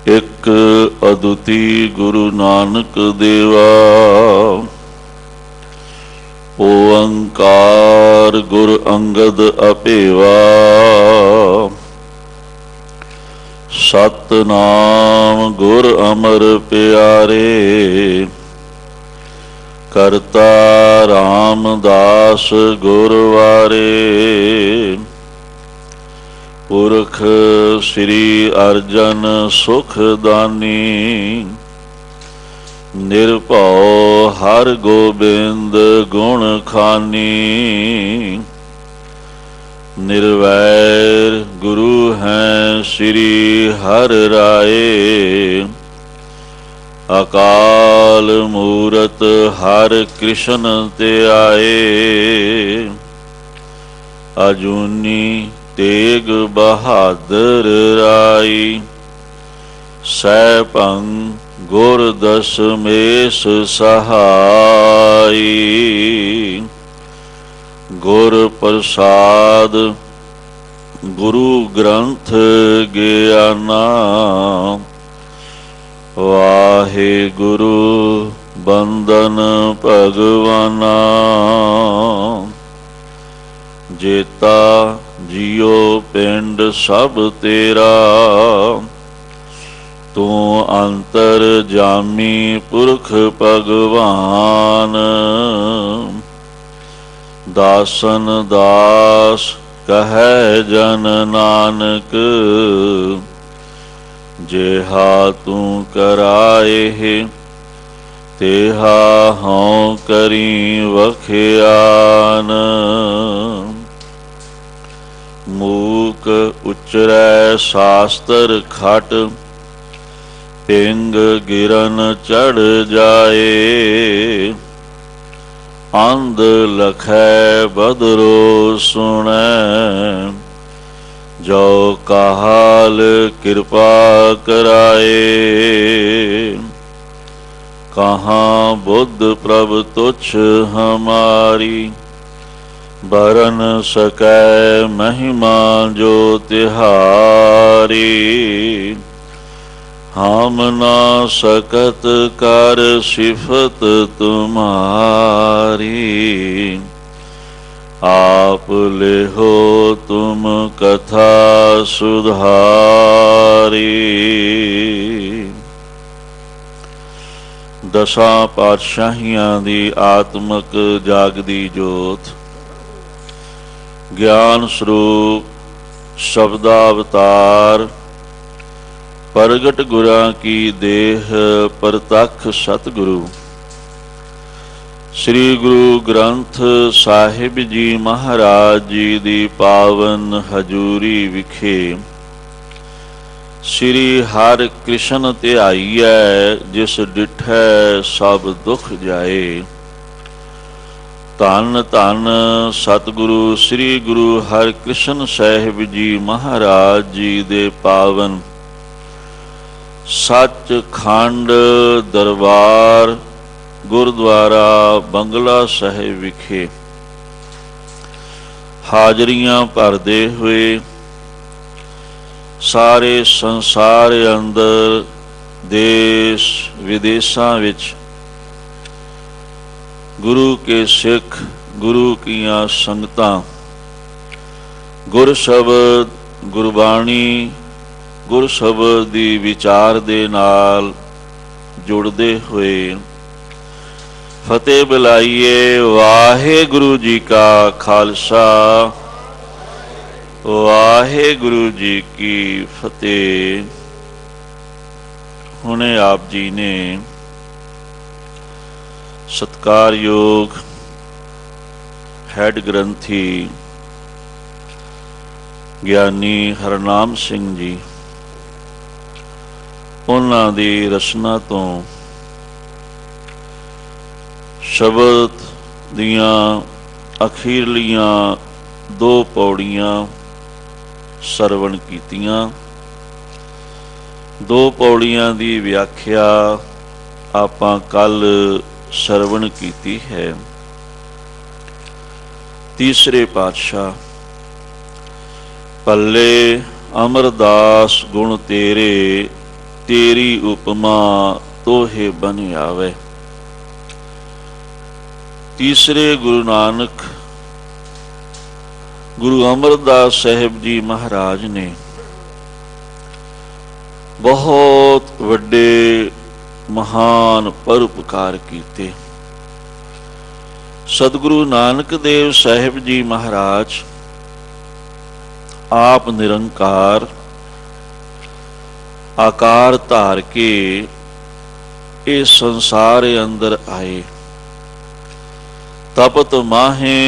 ਇੱਕ ਅਦੁੱਤੀ ਗੁਰੂ ਨਾਨਕ ਦੇਵਾ। ਓੰਕਾਰ ਗੁਰ ਅੰਗਦ ਅਭੇਵਾ। ਸਤਨਾਮ ਗੁਰ ਅਮਰ ਪਿਆਰੇ। ਕਰਤਾ ਰਾਮਦਾਸ ਗੁਰ ਵਾਰੇ। ਪੁਰਖ ਸ੍ਰੀ ਅਰਜਨ ਸੁਖ ਦਾਨੀ। ਨਿਰਭਉ ਹਰਿ ਗੋਬਿੰਦ ਗੁਣ ਖਾਨੀ। ਨਿਰਵੈਰ ਗੁਰੂ ਹੈ ਸ੍ਰੀ ਹਰਿ ਰਾਏ। ਅਕਾਲ ਮੂਰਤ ਹਰਿ ਕ੍ਰਿਸ਼ਨ ਧਿਆਏ। ਅਜੂਨੀ ਤੇਗ ਬਹਾਦਰ ਰਾਈ। ਸੈਭੰ ਗੁਰ ਦਸਮੇਸ਼ ਸਹਾਈ। ਗੁਰ ਪ੍ਰਸਾਦ ਗੁਰੂ ਗ੍ਰੰਥ ਗਿਆਨਾ। ਵਾਹਿਗੁਰੂ ਬੰਦਨ ਭਗਵਾਨਾ। ਜੇਤਾ ਜਿਉ ਪਿੰਡ ਸਭ ਤੇਰਾ। ਤੂੰ ਅੰਤਰ ਜਾਮੀ ਪੁਰਖ ਭਗਵਾਨ। ਦਾਸਨ ਦਾਸ ਕਹੈ ਜਨ ਨਾਨਕ। ਜਿਹਾ ਤੂੰ ਕਰਾਏ ਤੇਹਾ ਹਉ ਕਰੀ ਵਖਿਆਨ। ਮੂਕ ਉਚਰੈ ਸ਼ਾਸਤਰ ਖਟ। ਪਿੰਗ ਗਿਰਨ ਚੜ ਜਾਏ। ਅੰਧ ਲਖੈ ਬਦਰੋ ਸੁਣੈ। ਜੋ ਕਾਲ ਕਿਰਪਾ ਕਰਾਏ। ਕਹਾਂ ਬੁੱਧ ਪ੍ਰਭ ਤੁਛ ਹਮਾਰੀ। ਬਰਨ ਸਕੈ ਮਹਿਮਾ ਜੋ ਤਿਹਾਰੀ। ਹਮ ਨਾ ਸਕਤ ਕਰ ਸਿਫਤ ਤੁਮਾਰੀ। ਆਪ ਲਿਹੋ ਤੁਮ ਕਥਾ ਸੁਧਾਰੀ। ਦਸਾਂ ਪਾਤਸ਼ਾਹੀਆਂ ਦੀ ਆਤਮਕ ਜਾਗਦੀ ਜੋਤ। ਗਿਆਨ ਸਰੂਪ ਸ਼ਬਦਾਵਤਾਰ। ਪ੍ਰਗਟ ਗੁਰਾਂ ਕੀ ਦੇਹ ਪ੍ਰਤੱਖ ਸਤਿਗੁਰੂ। ਸ੍ਰੀ ਗੁਰੂ ਗ੍ਰੰਥ ਸਾਹਿਬ ਜੀ ਮਹਾਰਾਜ ਜੀ ਦੀ ਪਾਵਨ ਹਜ਼ੂਰੀ ਵਿਖੇ ਸ੍ਰੀ ਹਰਿ ਕ੍ਰਿਸ਼ਨ ਧਿਆਈਐ। ਜਿਸ ਡਿਠੈ ਸਭ ਦੁਖ ਜਾਏ। ਧੰਨ ਧੰਨ ਸਤਿਗੁਰੂ ਸ੍ਰੀ ਗੁਰੂ ਹਰਿ ਕ੍ਰਿਸ਼ਨ ਸਾਹਿਬ ਜੀ ਮਹਾਰਾਜ ਜੀ ਦੇ ਪਾਵਨ ਸੱਚਖੰਡ ਦਰਬਾਰ ਗੁਰਦੁਆਰਾ ਬੰਗਲਾ ਸਾਹਿਬ ਵਿਖੇ ਹਾਜ਼ਰੀਆਂ ਭਰਦੇ ਹੋਏ ਸਾਰੇ ਸੰਸਾਰ ਅੰਦਰ ਦੇਸ਼ ਵਿਦੇਸ਼ਾਂ ਵਿੱਚ ਗੁਰੂ ਕੇ ਸਿੱਖ ਗੁਰੂ ਕੀਆਂ ਸੰਗਤਾਂ ਗੁਰ ਸ਼ਬਦ ਗੁਰਬਾਣੀ ਗੁਰ ਸ਼ਬਦ ਦੀ ਵਿਚਾਰ ਦੇ ਨਾਲ ਜੁੜਦੇ ਹੋਏ ਫਤਿਹ ਬੁਲਾਈਏ। ਵਾਹਿਗੁਰੂ ਜੀ ਕਾ ਖਾਲਸਾ ਵਾਹਿਗੁਰੂ ਜੀ ਕੀ ਫਤਿਹ। ਹੁਣੇ ਆਪ ਜੀ ਨੇ ਸਤਿਕਾਰਯੋਗ ਹੈਡ ਗ੍ਰੰਥੀ ਗਿਆਨੀ ਹਰਨਾਮ ਸਿੰਘ ਜੀ ਉਹਨਾਂ ਦੀ ਰਚਨਾ ਤੋਂ ਸ਼ਬਦ ਦੀਆਂ ਅਖੀਰਲੀਆਂ 2 ਪੌੜੀਆਂ ਸਰਵਣ ਕੀਤੀਆਂ। 2 ਪੌੜੀਆਂ ਦੀ ਵਿਆਖਿਆ ਆਪਾਂ ਕੱਲ ਸਰਵਣ ਕੀਤੀ ਹੈ। ਤੀਸਰੇ ਪਾਤਸ਼ਾਹ ਪੱਲੇ ਅਮਰਦਾਸ ਗੁਣ ਤੇਰੇ तेरी उपमा तोहे बन आवे। तीसरे गुरु नानक गुरु अमरदास साहिब जी महाराज ने बहुत वड्डे महान परोपकार कीते। सतगुरु नानक देव साहिब जी महाराज आप निरंकार आकार धार के इस संसार अंदर आए। तपत माहे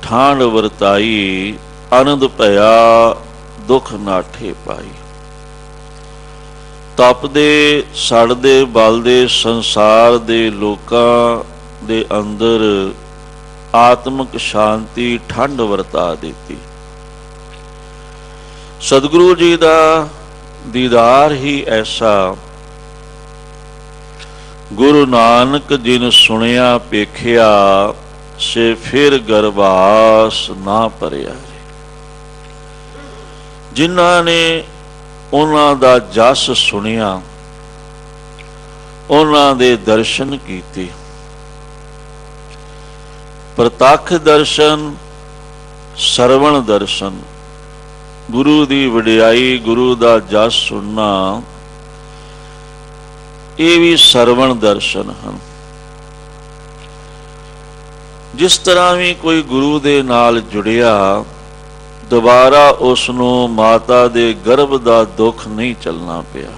ਠਾਂਡ ਵਰਤਾਈ, ਆਨੰਦ ਭਇਆ ਦੁੱਖ ਨਾਠੇ ਪਾਈ। ਤਪਦੇ ਸੜਦੇ ਬਲਦੇ ਸੰਸਾਰ ਦੇ ਲੋਕਾਂ ਦੇ ਅੰਦਰ ਆਤਮਿਕ ਸ਼ਾਂਤੀ ਠੰਡ ਵਰਤਾ ਦਿੱਤੀ। ਸਤਿਗੁਰੂ ਜੀ ਦਾ ਦੀਦਾਰ ਹੀ ਐਸਾ, ਗੁਰੂ ਨਾਨਕ ਜਿਨ ਸੁਣਿਆ ਪੇਖਿਆ, से फिर गरबास ना भरिया। जिन्हां ने उन्हां दा जस सुनिया, उन्हां दे दर्शन कीते। प्रतख दर्शन, सरवण दर्शन, गुरु दी वडियाई, गुरु दा जस सुनना, ये भी सरवण दर्शन हैं। जिस तरह भी कोई गुरु दे नाल जुड़िया, दोबारा उसनों माता दे गर्भ दा दुख नहीं चलना पिया।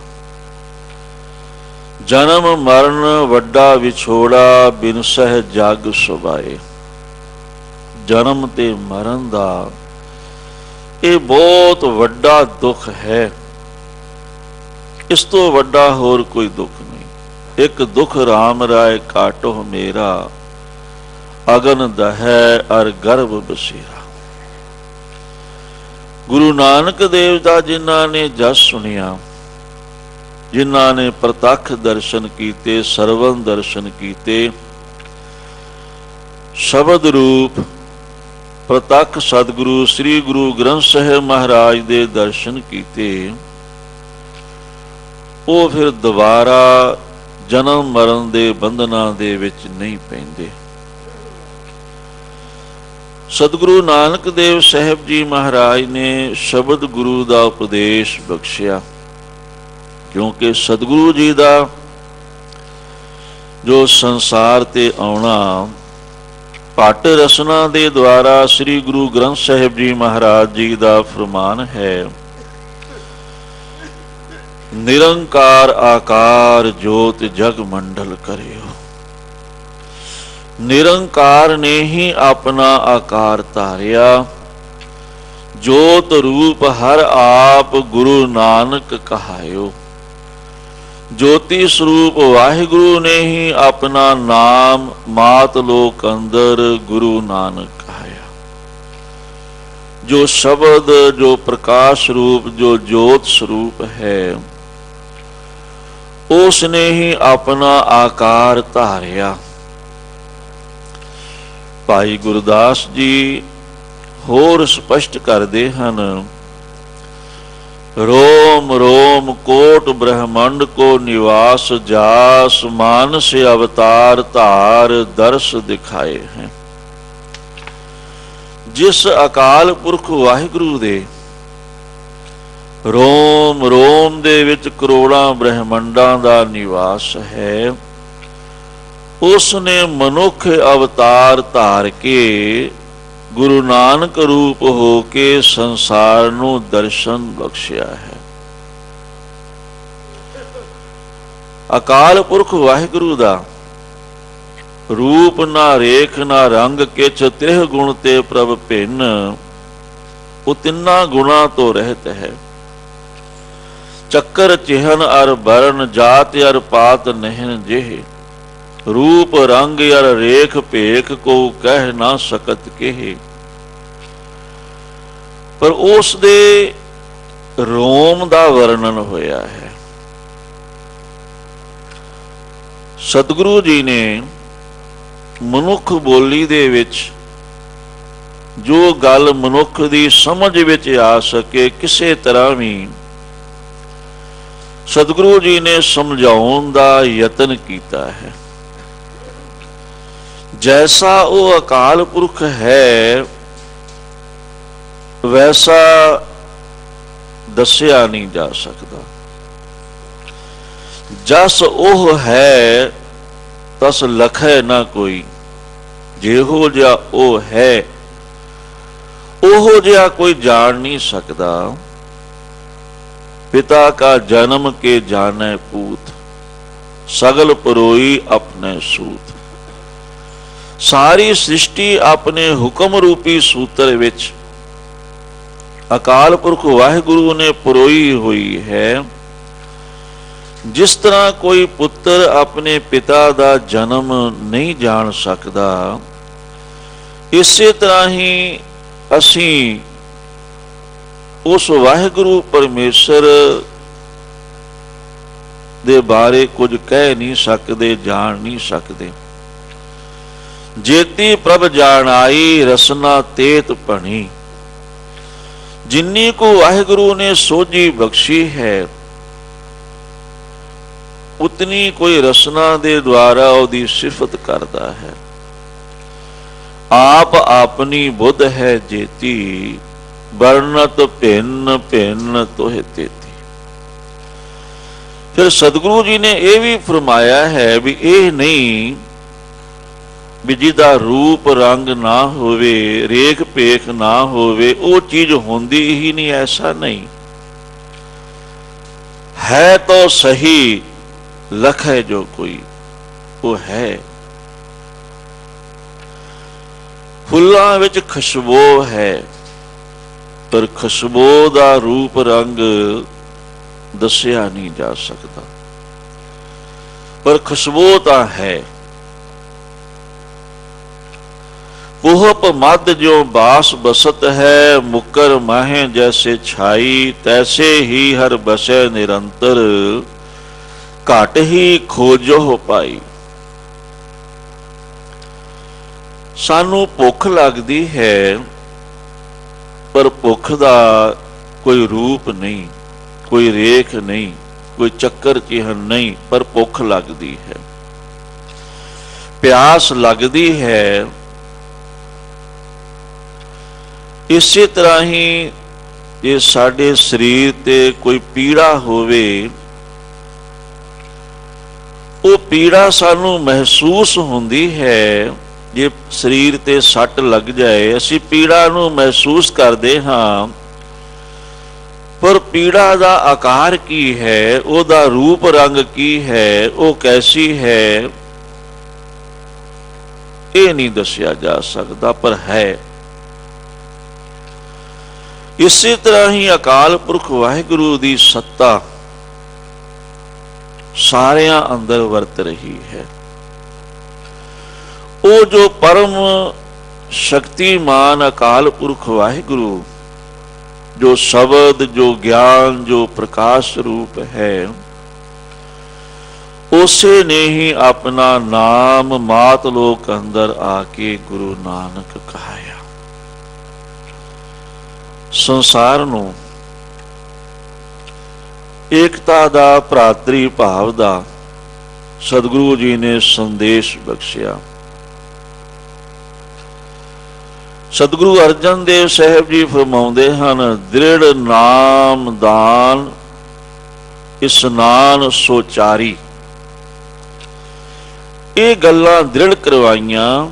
जन्म मरण वड्डा विछोड़ा, बिन सह जग सुभाए। जन्म ते मरण दा ये बहुत वड्डा दुख है। इस तो वड्डा होर कोई दुख नहीं। एक दुख राम राय काटो मेरा, अगन दहै अर गर्भ बसेरा। गुरु नानक देव दा जिन्हां ने जस सुनिया, जिन्हां ने प्रतख दर्शन कीते, सरवण दर्शन कीते, शब्द रूप प्रतख सतगुरु श्री गुरु ग्रंथ साहिब महाराज दे दर्शन कीते, वो फिर दोबारा जन्म मरण दे बंधनां दे विच नहीं पैंदे। सतगुरु नानक देव साहिब जी महाराज ने शब्द गुरु का उपदेश बख्शिया, क्योंकि सतगुरु जी का जो संसार ते आउणा पट रसना दे द्वारा श्री गुरु ग्रंथ साहिब जी महाराज जी का फरमान है, निरंकार आकार जोत जग मंडल करियो। निरंकार ने ही अपना आकार धारिया, जोत रूप हर आप गुरु नानक कहायो। ज्योति स्वरूप वाहिगुरु ने ही अपना नाम मात लोक अंदर गुरु नानक कहाया। जो शब्द, जो प्रकाश रूप, जो ज्योत स्वरूप है, उसने ही अपना आकार धारिया। भाई गुरदास जी होर स्पष्ट करते हैं, रोम रोम कोट ब्रह्मंड को निवास जास, मानस अवतार धार दर्श दिखाए हैं। जिस अकाल पुरख वाहिगुरु दे रोम रोम दे विच करोड़ां ब्रह्मंडां दा निवास है, उसने मनुख अवतार धार के गुरु नानक रूप हो के संसार नूं दर्शन बख्शिया है। अकाल पुरख वाहिगुरु दा रूप ना रेख ना रंग किछ, त्रिह गुण ते प्रभ भिन्न, वो तिन्ना गुणा तो रहत है। चक्कर चिहन अर बरन, जात अर पात नहन जेह, रूप रंग अर रेख भेख को कह ना सकत केहे। पर उस दे रोम दा वर्णन होया है। सतगुरु जी ने मनुख बोली दे विच जो गल मनुख दी समझ विच आ सके, किसी तरह भी ਸਤਿਗੁਰੂ ਜੀ ਨੇ ਸਮਝਾਉਣ ਦਾ ਯਤਨ ਕੀਤਾ ਹੈ। ਜੈਸਾ ਉਹ ਅਕਾਲ ਪੁਰਖ ਹੈ ਵੈਸਾ ਦੱਸਿਆ ਨਹੀਂ ਜਾ ਸਕਦਾ। ਜਸ ਉਹ ਹੈ ਤਸ ਲਖੈ ਨਾ ਕੋਈ। ਜਿਹੋ ਜਿਹਾ ਉਹ ਹੈ ਉਹੋ ਜਿਹਾ ਕੋਈ ਜਾਣ ਨਹੀਂ ਸਕਦਾ। ਪਿਤਾ ਕਾ ਜਨਮ ਕੇ ਜਾਣੈ ਪੂਤ, ਸਗਲ ਪਰੋਈ ਆਪਣੇ ਸੂਤ। ਸਾਰੀ ਸ੍ਰਿਸ਼ਟੀ ਆਪਣੇ ਹੁਕਮ ਰੂਪੀ ਸੂਤਰ ਵਿੱਚ ਅਕਾਲ ਪੁਰਖ ਵਾਹਿਗੁਰੂ ਨੇ ਪਰੋਈ ਹੋਈ ਹੈ। ਜਿਸ ਤਰ੍ਹਾਂ ਕੋਈ ਪੁੱਤਰ ਆਪਣੇ ਪਿਤਾ ਦਾ ਜਨਮ ਨਹੀਂ ਜਾਣ ਸਕਦਾ, ਇਸੇ ਤਰ੍ਹਾਂ ਹੀ ਅਸੀਂ ਉਸ ਵਾਹਿਗੁਰੂ ਪਰਮੇਸ਼ਰ ਦੇ ਬਾਰੇ ਕੁਝ ਕਹਿ ਨਹੀਂ ਸਕਦੇ, ਜਾਣ ਨਹੀਂ ਸਕਦੇ। ਜੇਤੀ ਪ੍ਰਭ ਜਾਣਾਈ ਰਸਨਾ ਤੇਤ ਭਣੀ। ਜਿੰਨੀ ਕੋ ਵਾਹਿਗੁਰੂ ਨੇ ਸੋਝੀ ਬਖਸ਼ੀ ਹੈ, ਉਤਨੀ ਕੋਈ ਰਸਨਾ ਦੇ ਦੁਆਰਾ ਉਹਦੀ ਸਿਫਤ ਕਰਦਾ ਹੈ। ਆਪ ਆਪਣੀ ਬੁੱਧ ਹੈ ਜੇਤੀ, ਵਰਣਤ ਭਿੰਨ ਭਿੰਨ ਤੋਹਿ ਤੇਤੀ। ਫਿਰ ਸਤਿਗੁਰੂ ਜੀ ਨੇ ਇਹ ਵੀ ਫਰਮਾਇਆ ਹੈ ਵੀ ਇਹ ਨਹੀਂ ਵੀ ਜਿਹਦਾ ਰੂਪ ਰੰਗ ਨਾ ਹੋਵੇ, ਰੇਖ ਪੇਖ ਨਾ ਹੋਵੇ, ਉਹ ਚੀਜ਼ ਹੁੰਦੀ ਹੀ ਨਹੀਂ, ਐਸਾ ਨਹੀਂ ਹੈ। ਤੋ ਸਹੀ ਲਖ ਹੈ ਜੋ ਕੋਈ, ਉਹ ਹੈ। ਫੁੱਲਾਂ ਵਿੱਚ ਖੁਸ਼ਬੂ ਹੈ, ਪਰ ਖੁਸ਼ਬੂ ਦਾ ਰੂਪ ਰੰਗ ਦੱਸਿਆ ਨਹੀਂ ਜਾ ਸਕਦਾ, ਪਰ ਖੁਸ਼ਬੂ ਤਾਂ ਹੈ। ਪੁਹਪ ਮਦ ਜੋ ਬਾਸ ਬਸਤ ਹੈ, ਮੁਕਰ ਮਾਹੇ ਜੈਸੇ ਛਾਈ, ਤੈਸੇ ਹੀ ਹਰ ਬਸੈ ਨਿਰੰਤਰ, ਘਟ ਹੀ ਖੋਜੋ ਪਾਈ। ਸਾਨੂੰ ਭੁੱਖ ਲੱਗਦੀ ਹੈ, ਪਰ ਭੁੱਖ ਦਾ ਕੋਈ ਰੂਪ ਨਹੀਂ, ਕੋਈ ਰੇਖ ਨਹੀਂ, ਕੋਈ ਚੱਕਰ ਚਿਹਨ ਨਹੀਂ, ਪਰ ਭੁੱਖ ਲੱਗਦੀ ਹੈ। ਪਿਆਸ ਲੱਗਦੀ ਹੈ। ਇਸੇ ਤਰ੍ਹਾਂ ਹੀ ਜੇ ਸਾਡੇ ਸਰੀਰ ਤੇ ਕੋਈ ਪੀੜਾ ਹੋਵੇ, ਉਹ ਪੀੜਾ ਸਾਨੂੰ ਮਹਿਸੂਸ ਹੁੰਦੀ ਹੈ। ਜੇ ਸਰੀਰ ਤੇ ਸੱਟ ਲੱਗ ਜਾਏ, ਅਸੀਂ ਪੀੜਾ ਨੂੰ ਮਹਿਸੂਸ ਕਰਦੇ ਹਾਂ, ਪਰ ਪੀੜਾ ਦਾ ਆਕਾਰ ਕੀ ਹੈ, ਉਹਦਾ ਰੂਪ ਰੰਗ ਕੀ ਹੈ, ਉਹ ਕੈਸੀ ਹੈ, ਇਹ ਨਹੀਂ ਦੱਸਿਆ ਜਾ ਸਕਦਾ, ਪਰ ਹੈ। ਇਸੇ ਤਰ੍ਹਾਂ ਹੀ ਅਕਾਲ ਪੁਰਖ ਵਾਹਿਗੁਰੂ ਦੀ ਸੱਤਾ ਸਾਰਿਆਂ ਅੰਦਰ ਵਰਤ ਰਹੀ ਹੈ। ਉਹ ਜੋ ਪਰਮ ਸ਼ਕਤੀਮਾਨ ਅਕਾਲ ਪੁਰਖ ਵਾਹਿਗੁਰੂ, ਜੋ ਸ਼ਬਦ, ਜੋ ਗਿਆਨ, ਜੋ ਪ੍ਰਕਾਸ਼ ਰੂਪ ਹੈ, ਉਸੇ ਨੇ ਹੀ ਆਪਣਾ ਨਾਮ ਮਾਤ ਲੋਕ ਅੰਦਰ ਆ ਕੇ ਗੁਰੂ ਨਾਨਕ ਕਹਾਇਆ। ਸੰਸਾਰ ਨੂੰ ਏਕਤਾ ਦਾ, ਭਰਾਤਰੀ ਭਾਵ ਦਾ ਸਤਿਗੁਰੂ ਜੀ ਨੇ ਸੰਦੇਸ਼ ਬਖਸ਼ਿਆ। ਸਤਿਗੁਰੂ ਅਰਜਨ ਦੇਵ ਸਾਹਿਬ ਜੀ ਫਰਮਾਉਂਦੇ ਹਨ, ਦ੍ਰਿੜ ਨਾਮ ਦਾਨ ਇਸਨਾਨ ਸੋਚਾਰੀ। ਇਹ ਗੱਲਾਂ ਦ੍ਰਿੜ ਕਰਵਾਈਆਂ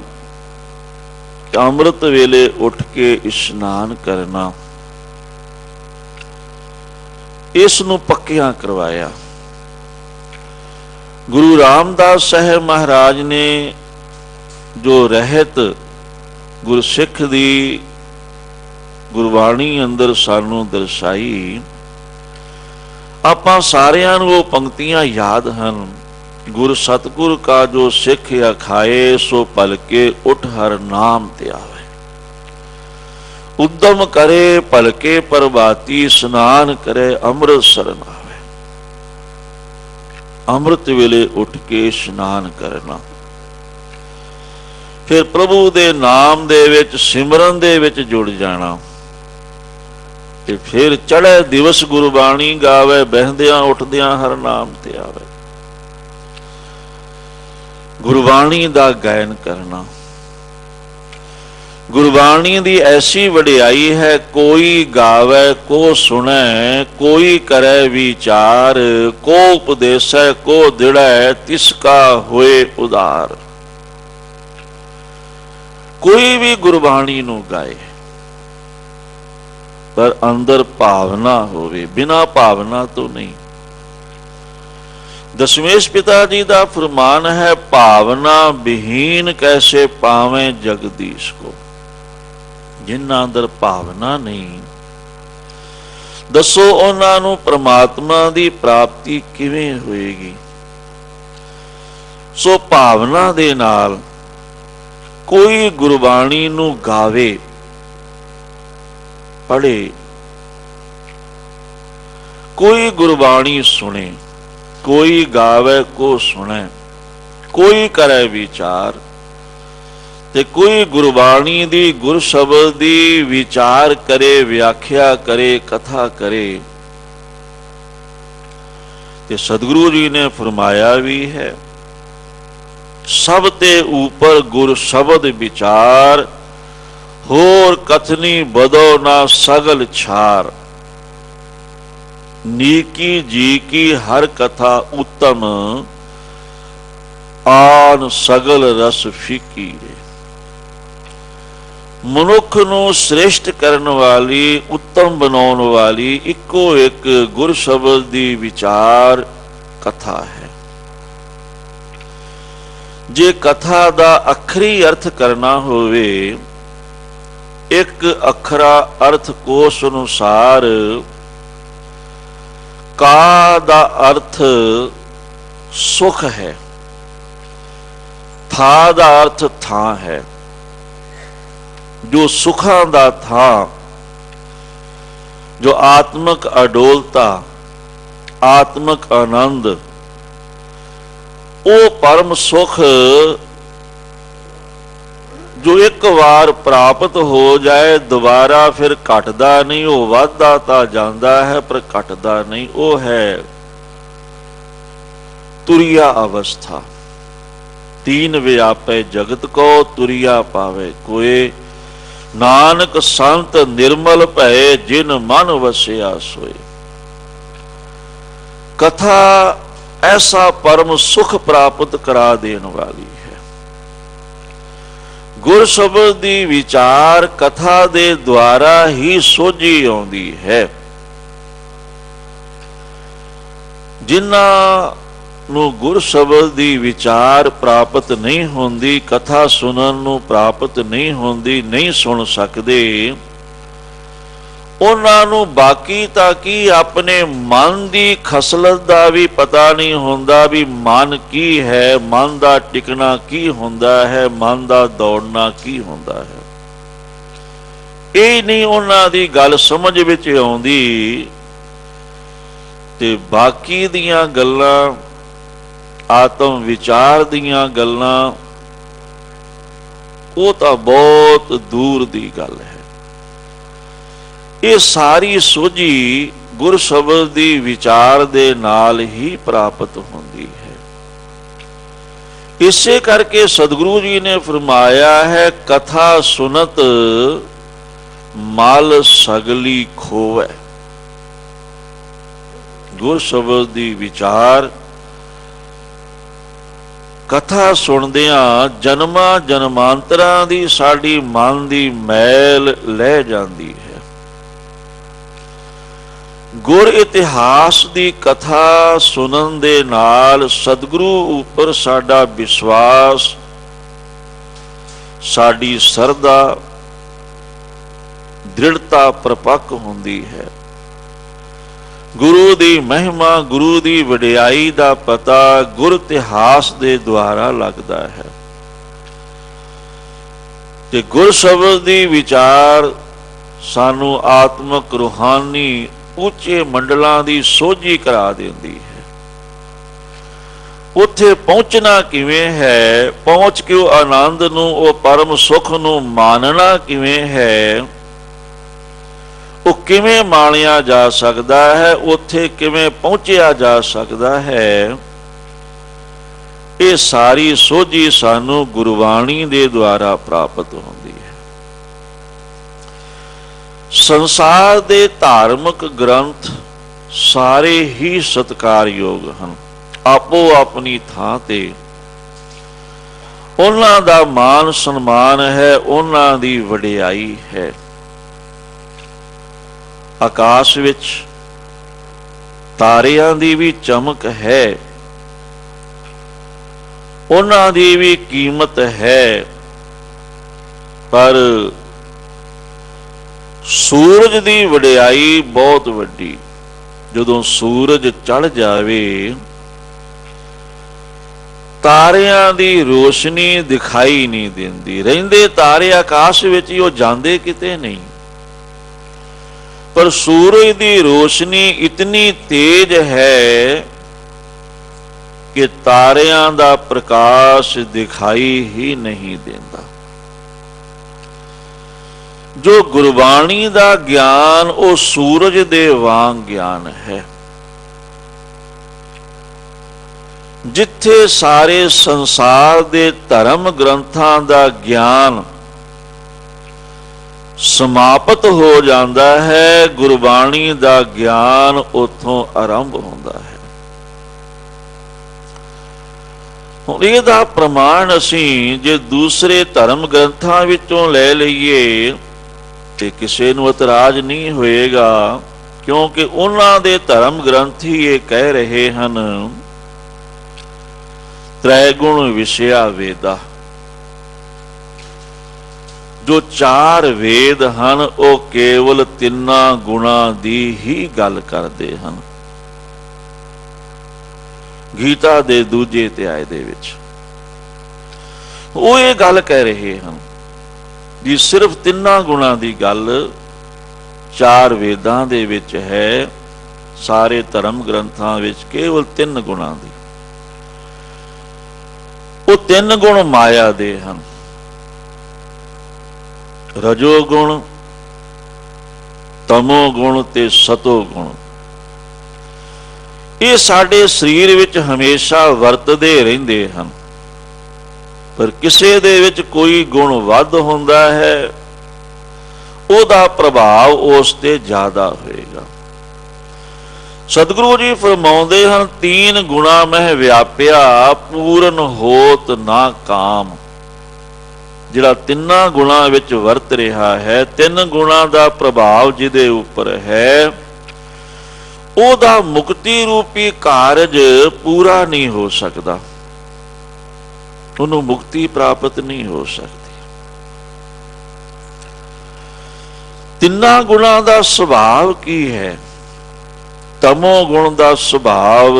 ਕਿ ਅੰਮ੍ਰਿਤ ਵੇਲੇ ਉੱਠ ਕੇ ਇਸ਼ਨਾਨ ਕਰਨਾ, ਇਸ ਨੂੰ ਪੱਕਿਆਂ ਕਰਵਾਇਆ। ਗੁਰੂ ਰਾਮਦਾਸ ਸਾਹਿਬ ਮਹਾਰਾਜ ਨੇ ਜੋ ਰਹਿਤ ਗੁਰਸਿੱਖ ਦੀ ਗੁਰਬਾਣੀ ਅੰਦਰ ਸਾਨੂੰ ਦਰਸਾਈ, ਆਪਾਂ ਸਾਰਿਆਂ ਨੂੰ ਉਹ ਪੰਕਤੀਆਂ ਯਾਦ ਹਨ। ਗੁਰ ਸਤਿਗੁਰ ਕਾ ਜੋ ਸਿੱਖ ਅਖਾਏ, ਸੋ ਭਲਕੇ ਉੱਠ ਹਰ ਨਾਮ ਤੇ ਆਵੇ। ਉਦਮ ਕਰੇ ਭਲਕੇ ਪ੍ਰਭਾਤੀ, ਇਸ਼ਨਾਨ ਕਰੇ ਅੰਮ੍ਰਿਤ ਸਰਨ ਆਵੇ। ਅੰਮ੍ਰਿਤ ਵੇਲੇ ਉੱਠ ਕੇ ਇਸ਼ਨਾਨ ਕਰਨਾ, ਫਿਰ ਪ੍ਰਭੂ ਦੇ ਨਾਮ ਦੇ ਵਿੱਚ, ਸਿਮਰਨ ਦੇ ਵਿੱਚ ਜੁੜ ਜਾਣਾ। ਤੇ ਫਿਰ ਚੜ੍ਹੇ ਦਿਵਸ ਗੁਰਬਾਣੀ ਗਾਵੇ, ਬਹਿੰਦਿਆਂ ਉੱਠਦਿਆਂ ਹਰ ਨਾਮ ਤੇ ਆਵੇ। ਗੁਰਬਾਣੀ ਦਾ ਗਾਇਨ ਕਰਨਾ, ਗੁਰਬਾਣੀ ਦੀ ਐਸੀ ਵਡਿਆਈ ਹੈ, ਕੋਈ ਗਾਵੇ ਕੋ ਸੁਣੈ, ਕੋਈ ਕਰੇ ਵਿਚਾਰ, ਕੋ ਉਪਦੇਸੈ ਕੋ ਦਿੜੈ, ਤਿਸ ਕਾ ਹੋਏ ਉਧਾਰ। ਕੋਈ ਵੀ ਗੁਰਬਾਣੀ ਨੂੰ ਗਾਏ ਪਰ ਅੰਦਰ ਭਾਵਨਾ ਹੋਵੇ, ਬਿਨਾਂ ਭਾਵਨਾ ਤੋਂ ਨਹੀਂ। ਦਸ਼ਮੇਸ਼ ਪਿਤਾ ਜੀ ਦਾ ਫਰਮਾਨ ਹੈ, ਭਾਵਨਾ ਵਿਹੀਨ ਕੈਸੇ ਪਾਵੇਂ ਜਗਦੀਸ਼ ਕੋ। ਜਿਨ੍ਹਾਂ ਅੰਦਰ ਭਾਵਨਾ ਨਹੀਂ, ਦੱਸੋ ਉਹਨਾਂ ਨੂੰ ਪ੍ਰਮਾਤਮਾ ਦੀ ਪ੍ਰਾਪਤੀ ਕਿਵੇਂ ਹੋਏਗੀ। ਸੋ ਭਾਵਨਾ ਦੇ ਨਾਲ ਕੋਈ ਗੁਰਬਾਣੀ ਨੂੰ ਗਾਵੇ, ਪੜ੍ਹੇ, ਕੋਈ ਗੁਰਬਾਣੀ ਸੁਣੇ, ਕੋਈ ਗਾਵੇ ਕੋ ਸੁਣੇ, ਕੋਈ ਕਰੇ ਵਿਚਾਰ, ਤੇ ਕੋਈ ਗੁਰਬਾਣੀ ਦੀ ਗੁਰ ਸ਼ਬਦ ਦੀ ਵਿਚਾਰ ਕਰੇ, ਵਿਆਖਿਆ ਕਰੇ, ਕਥਾ ਕਰੇ। ਤੇ ਸਤਿਗੁਰੂ ਜੀ ਨੇ ਫਰਮਾਇਆ ਵੀ ਹੈ, ਸਭ ਤੇ ਉਪਰ ਗੁਰ ਸ਼ਬਦ ਵਿਚਾਰ, ਹੋਰ ਕਥਨੀ ਬਦੋ ਨਾ ਸਗਲ ਛਾਰ। ਨੀਕੀ ਜੀ ਕੀ ਹਰ ਕਥਾ ਉੱਤਮ, ਆਨ ਸਗਲ ਰਸ ਫੀਕੀ। ਮਨੁੱਖ ਨੂੰ ਸ੍ਰੇਸ਼ਟ ਕਰਨ ਵਾਲੀ, ਉੱਤਮ ਬਣਾਉਣ ਵਾਲੀ ਇੱਕੋ ਇੱਕ ਗੁਰ ਸ਼ਬਦ ਦੀ ਵਿਚਾਰ ਕਥਾ ਹੈ। ਜੇ ਕਥਾ ਦਾ ਅੱਖਰੀ ਅਰਥ ਕਰਨਾ ਹੋਵੇ, ਇੱਕ ਅੱਖਰਾ ਅਰਥ ਕੋਸ਼ ਅਨੁਸਾਰ ਕਾ ਦਾ ਅਰਥ ਸੁਖ ਹੈ, ਥਾ ਦਾ ਅਰਥ ਥਾਂ ਹੈ। ਜੋ ਸੁਖਾਂ ਦਾ ਥਾਂ, ਜੋ ਆਤਮਕ ਅਡੋਲਤਾ, ਆਤਮਕ ਆਨੰਦ, ਉਹ ਪਰਮ ਸੁਖ ਜੋ ਇੱਕ ਵਾਰ ਪ੍ਰਾਪਤ ਹੋ ਜਾਏ, ਦੁਬਾਰਾ ਫਿਰ ਘਟਦਾ ਨਹੀਂ। ਉਹ ਵੱਧਦਾ ਤਾਂ ਜਾਂਦਾ ਹੈ ਪਰ ਘਟਦਾ ਨਹੀਂ। ਉਹ ਹੈ ਤੁਰਿਆ ਅਵਸਥਾ। ਤੀਨ ਵਿਆਪੈ ਜਗਤ ਕੋ, ਤੁਰਿਆ ਪਾਵੇ ਕੋਏ। ਨਾਨਕ ਸੰਤ ਨਿਰਮਲ ਭਏ, ਜਿਨ ਮਨ ਵਸਿਆ ਸੋਏ। ਕਥਾ ਐਸਾ ਪਰਮ ਸੁਖ ਪ੍ਰਾਪਤ ਕਰਾ ਦੇਣ ਵਾਲੀ ਹੈ। ਗੁਰ ਸ਼ਬਦ ਦੀ ਵਿਚਾਰ ਕਥਾ ਦੇ ਦੁਆਰਾ ਹੀ ਸੋਝੀ ਆਉਂਦੀ ਹੈ। ਜਿਨ੍ਹਾਂ ਨੂੰ ਗੁਰ ਸ਼ਬਦ ਦੀ ਵਿਚਾਰ ਪ੍ਰਾਪਤ ਨਹੀਂ ਹੁੰਦੀ, ਕਥਾ ਸੁਣਨ ਨੂੰ ਪ੍ਰਾਪਤ ਨਹੀਂ ਹੁੰਦੀ, ਨਹੀਂ ਸੁਣ ਸਕਦੇ, ਉਹਨਾਂ ਨੂੰ ਬਾਕੀ ਤਾਂ ਕੀ ਆਪਣੇ ਮਨ ਦੀ ਖਸਲਤ ਦਾ ਵੀ ਪਤਾ ਨਹੀਂ ਹੁੰਦਾ ਵੀ ਮਨ ਕੀ ਹੈ, ਮਨ ਦਾ ਟਿਕਣਾ ਕੀ ਹੁੰਦਾ ਹੈ, ਮਨ ਦਾ ਦੌੜਨਾ ਕੀ ਹੁੰਦਾ ਹੈ। ਇਹ ਨਹੀਂ ਉਹਨਾਂ ਦੀ ਗੱਲ ਸਮਝ ਵਿੱਚ ਆਉਂਦੀ। ਤੇ ਬਾਕੀ ਦੀਆਂ ਗੱਲਾਂ, ਆਤਮ ਵਿਚਾਰ ਦੀਆਂ ਗੱਲਾਂ, ਉਹ ਤਾਂ ਬਹੁਤ ਦੂਰ ਦੀ ਗੱਲ ਹੈ। ਇਹ ਸਾਰੀ ਸੋਝੀ ਗੁਰ ਸ਼ਬਦ ਦੀ ਵਿਚਾਰ ਦੇ ਨਾਲ ਹੀ ਪ੍ਰਾਪਤ ਹੁੰਦੀ ਹੈ। ਇਸੇ ਕਰਕੇ ਸਤਿਗੁਰੂ ਜੀ ਨੇ ਫਰਮਾਇਆ ਹੈ, ਕਥਾ ਸੁਨਤ ਮਲ ਸਗਲੀ ਖੋਵੈ। ਗੁਰ ਸ਼ਬਦ ਦੀ ਵਿਚਾਰ ਕਥਾ ਸੁਣਦਿਆਂ ਜਨਮਾਂ ਜਨਮਾਂਤਰਾਂ ਦੀ ਸਾਡੀ ਮਨ ਦੀ ਮੈਲ ਲੈ ਜਾਂਦੀ ਹੈ। ਗੁਰ ਇਤਿਹਾਸ ਦੀ ਕਥਾ ਸੁਣਨ ਦੇ ਨਾਲ ਸਤਿਗੁਰੂ ਉੱਪਰ ਸਾਡਾ ਵਿਸ਼ਵਾਸ, ਸਾਡੀ ਸਰਧਾ, ਦ੍ਰਿੜਤਾ ਪ੍ਰਪੱਕ ਹੁੰਦੀ ਹੈ। ਗੁਰੂ ਦੀ ਮਹਿਮਾ, ਗੁਰੂ ਦੀ ਵਡਿਆਈ ਦਾ ਪਤਾ ਗੁਰ ਇਤਿਹਾਸ ਦੇ ਦੁਆਰਾ ਲੱਗਦਾ ਹੈ। ਤੇ ਗੁਰ ਸ਼ਬਦ ਦੀ ਵਿਚਾਰ ਸਾਨੂੰ ਆਤਮਕ, ਰੂਹਾਨੀ ਉੱਚੇ ਮੰਡਲਾਂ ਦੀ ਸੋਝੀ ਕਰਾ ਦਿੰਦੀ ਹੈ। ਉੱਥੇ ਪਹੁੰਚਣਾ ਕਿਵੇਂ ਹੈ, ਪਹੁੰਚ ਕੇ ਉਹ ਆਨੰਦ ਨੂੰ, ਉਹ ਪਰਮ ਸੁੱਖ ਨੂੰ ਮਾਨਣਾ ਕਿਵੇਂ ਹੈ, ਉਹ ਕਿਵੇਂ ਮਾਣਿਆ ਜਾ ਸਕਦਾ ਹੈ, ਉੱਥੇ ਕਿਵੇਂ ਪਹੁੰਚਿਆ ਜਾ ਸਕਦਾ ਹੈ, ਇਹ ਸਾਰੀ ਸੋਝੀ ਸਾਨੂੰ ਗੁਰਬਾਣੀ ਦੇ ਦੁਆਰਾ ਪ੍ਰਾਪਤ ਹੁੰਦੀ ਹੈ। ਸੰਸਾਰ ਦੇ ਧਾਰਮਿਕ ਗ੍ਰੰਥ ਸਾਰੇ ਹੀ ਸਤਿਕਾਰਯੋਗ ਹਨ, ਆਪੋ ਆਪਣੀ ਥਾਂ ਤੇ ਉਹਨਾਂ ਦਾ ਮਾਨ ਸਨਮਾਨ ਹੈ, ਉਹਨਾਂ ਦੀ ਵਡਿਆਈ ਹੈ। ਆਕਾਸ਼ ਵਿੱਚ ਤਾਰਿਆਂ ਦੀ ਵੀ ਚਮਕ ਹੈ, ਉਹਨਾਂ ਦੀ ਵੀ ਕੀਮਤ ਹੈ, ਪਰ ਸੂਰਜ ਦੀ ਵਡਿਆਈ ਬਹੁਤ ਵੱਡੀ। ਜਦੋਂ ਸੂਰਜ ਚੜ੍ਹ ਜਾਵੇ, ਤਾਰਿਆਂ ਦੀ ਰੋਸ਼ਨੀ ਦਿਖਾਈ ਨਹੀਂ ਦਿੰਦੀ। ਰਹਿੰਦੇ ਤਾਰੇ ਆਕਾਸ਼ ਵਿੱਚ ਹੀ, ਉਹ ਜਾਂਦੇ ਕਿਤੇ ਨਹੀਂ, ਪਰ ਸੂਰਜ ਦੀ ਰੋਸ਼ਨੀ ਇਤਨੀ ਤੇਜ਼ ਹੈ ਕਿ ਤਾਰਿਆਂ ਦਾ ਪ੍ਰਕਾਸ਼ ਦਿਖਾਈ ਹੀ ਨਹੀਂ ਦਿੰਦਾ। ਜੋ ਗੁਰਬਾਣੀ ਦਾ ਗਿਆਨ, ਉਹ ਸੂਰਜ ਦੇ ਵਾਂਗ ਗਿਆਨ ਹੈ। ਜਿੱਥੇ ਸਾਰੇ ਸੰਸਾਰ ਦੇ ਧਰਮ ਗ੍ਰੰਥਾਂ ਦਾ ਗਿਆਨ ਸਮਾਪਤ ਹੋ ਜਾਂਦਾ ਹੈ, ਗੁਰਬਾਣੀ ਦਾ ਗਿਆਨ ਉੱਥੋਂ ਆਰੰਭ ਹੁੰਦਾ ਹੈ। ਹੁਣ ਇਹਦਾ ਪ੍ਰਮਾਣ ਅਸੀਂ ਜੇ ਦੂਸਰੇ ਧਰਮ ਗ੍ਰੰਥਾਂ ਵਿੱਚੋਂ ਲੈ ਲਈਏ ਤੇ ਕਿਸੇ ਨੂੰ ਇਤਰਾਜ਼ ਨਹੀਂ ਹੋਏਗਾ, ਕਿਉਂਕਿ ਉਹਨਾਂ ਦੇ ਧਰਮ ਗ੍ਰੰਥ ਹੀ ਇਹ ਕਹਿ ਰਹੇ ਹਨ, ਤ੍ਰੈਗੁਣ ਵਿਸ਼ਿਆ ਵੇਦਾ। ਜੋ ਚਾਰ ਵੇਦ ਹਨ, ਉਹ ਕੇਵਲ ਤਿੰਨਾਂ ਗੁਣਾਂ ਦੀ ਹੀ ਗੱਲ ਕਰਦੇ ਹਨ। ਗੀਤਾ ਦੇ 2 ਅਧਿਆਇ ਦੇ ਵਿੱਚ ਉਹ ਇਹ ਗੱਲ ਕਹਿ ਰਹੇ ਹਨ ਵੀ ਸਿਰਫ ਤਿੰਨਾਂ ਗੁਣਾਂ ਦੀ ਗੱਲ ਚਾਰ ਵੇਦਾਂ ਦੇ ਵਿੱਚ ਹੈ, ਸਾਰੇ ਧਰਮ ਗ੍ਰੰਥਾਂ ਵਿੱਚ ਕੇਵਲ 3 ਗੁਣਾਂ ਦੀ। ਉਹ 3 ਗੁਣ ਮਾਇਆ ਦੇ ਹਨ, ਰਜੋ ਗੁਣ, ਤਮੋ ਗੁਣ ਤੇ ਸਤੋ ਗੁਣ। ਇਹ ਸਾਡੇ ਸਰੀਰ ਵਿੱਚ ਹਮੇਸ਼ਾ ਵਰਤਦੇ ਰਹਿੰਦੇ ਹਨ, ਪਰ ਕਿਸੇ ਦੇ ਵਿੱਚ ਕੋਈ ਗੁਣ ਵੱਧ ਹੁੰਦਾ ਹੈ, ਉਹਦਾ ਪ੍ਰਭਾਵ ਉਸ ਤੇ ਜ਼ਿਆਦਾ ਹੋਏਗਾ। ਸਤਿਗੁਰੂ ਜੀ ਫਰਮਾਉਂਦੇ ਹਨ, 3 ਗੁਣਾ ਮਹਿ ਵਿਆਪਿਆ, ਪੂਰਨ ਹੋਤ ਨਾ ਕਾਮ। ਜਿਹੜਾ 3 ਗੁਣਾਂ ਵਿੱਚ ਵਰਤ ਰਿਹਾ ਹੈ, 3 ਗੁਣਾਂ ਦਾ ਪ੍ਰਭਾਵ ਜਿਹਦੇ ਉੱਪਰ ਹੈ, ਉਹਦਾ ਮੁਕਤੀ ਰੂਪੀ ਕਾਰਜ ਪੂਰਾ ਨਹੀਂ ਹੋ ਸਕਦਾ, ਉਹਨੂੰ ਮੁਕਤੀ ਪ੍ਰਾਪਤ ਨਹੀਂ ਹੋ ਸਕਦੀ। 3 ਗੁਣਾਂ ਦਾ ਸੁਭਾਵ ਕੀ ਹੈ? ਤਮੋ ਗੁਣ ਦਾ ਸੁਭਾਵ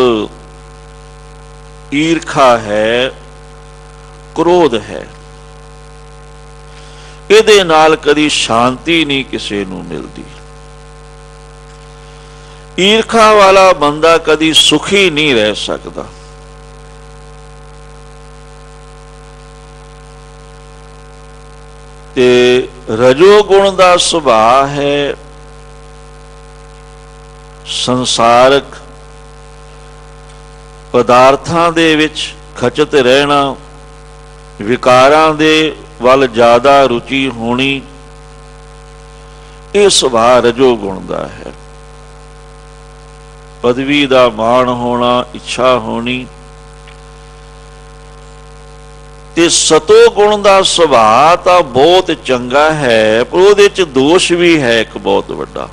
ਈਰਖਾ ਹੈ, ਕ੍ਰੋਧ ਹੈ। ਇਹਦੇ ਨਾਲ ਕਦੀ ਸ਼ਾਂਤੀ ਨਹੀਂ ਕਿਸੇ ਨੂੰ ਮਿਲਦੀ। ਈਰਖਾ ਵਾਲਾ ਬੰਦਾ ਕਦੀ ਸੁਖੀ ਨਹੀਂ ਰਹਿ ਸਕਦਾ। ਤੇ ਰਜੋ ਗੁਣ ਦਾ ਸੁਭਾਅ ਹੈ ਸੰਸਾਰਕ ਪਦਾਰਥਾਂ ਦੇ ਵਿੱਚ ਖਚਤ ਰਹਿਣਾ, ਵਿਕਾਰਾਂ ਦੇ ਵੱਲ ਜ਼ਿਆਦਾ ਰੁਚੀ ਹੋਣੀ, ਇਹ ਸੁਭਾਅ ਰਜੋ ਗੁਣ ਦਾ ਹੈ। ਪਦਵੀ ਦਾ ਮਾਣ ਹੋਣਾ, ਇੱਛਾ ਹੋਣੀ। ਤੇ ਸਤੋ ਗੁਣ ਦਾ ਸੁਭਾਅ ਤਾਂ ਬਹੁਤ ਚੰਗਾ ਹੈ, ਪਰ ਉਹਦੇ ਚ ਦੋਸ਼ ਵੀ ਹੈ ਇੱਕ ਬਹੁਤ ਵੱਡਾ।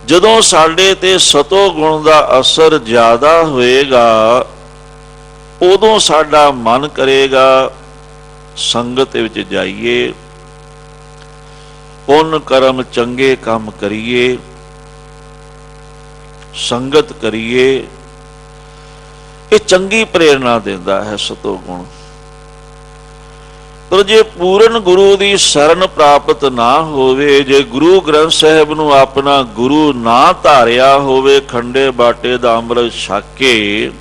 ਜਦੋਂ ਸਾਡੇ ਤੇ ਸਤੋ ਗੁਣ ਦਾ ਅਸਰ ਜ਼ਿਆਦਾ ਹੋਏਗਾ, ਉਦੋਂ ਸਾਡਾ ਮਨ ਕਰੇਗਾ ਸੰਗਤ ਵਿੱਚ ਜਾਈਏ, ਪੁੰਨ ਕਰਮ ਚੰਗੇ ਕੰਮ ਕਰੀਏ, ਸੰਗਤ ਕਰੀਏ। ਇਹ ਚੰਗੀ ਪ੍ਰੇਰਣਾ ਦਿੰਦਾ ਹੈ ਸਤੋ ਗੁਣ। ਪਰ ਜੇ ਪੂਰਨ ਗੁਰੂ ਦੀ ਸ਼ਰਨ ਪ੍ਰਾਪਤ ਨਾ ਹੋਵੇ, ਜੇ ਗੁਰੂ ਗ੍ਰੰਥ ਸਾਹਿਬ ਨੂੰ ਆਪਣਾ ਗੁਰੂ ਨਾ ਧਾਰਿਆ ਹੋਵੇ, ਖੰਡੇ ਬਾਟੇ ਦਾ ਅੰਮ੍ਰਿਤ ਛਕ ਕੇ,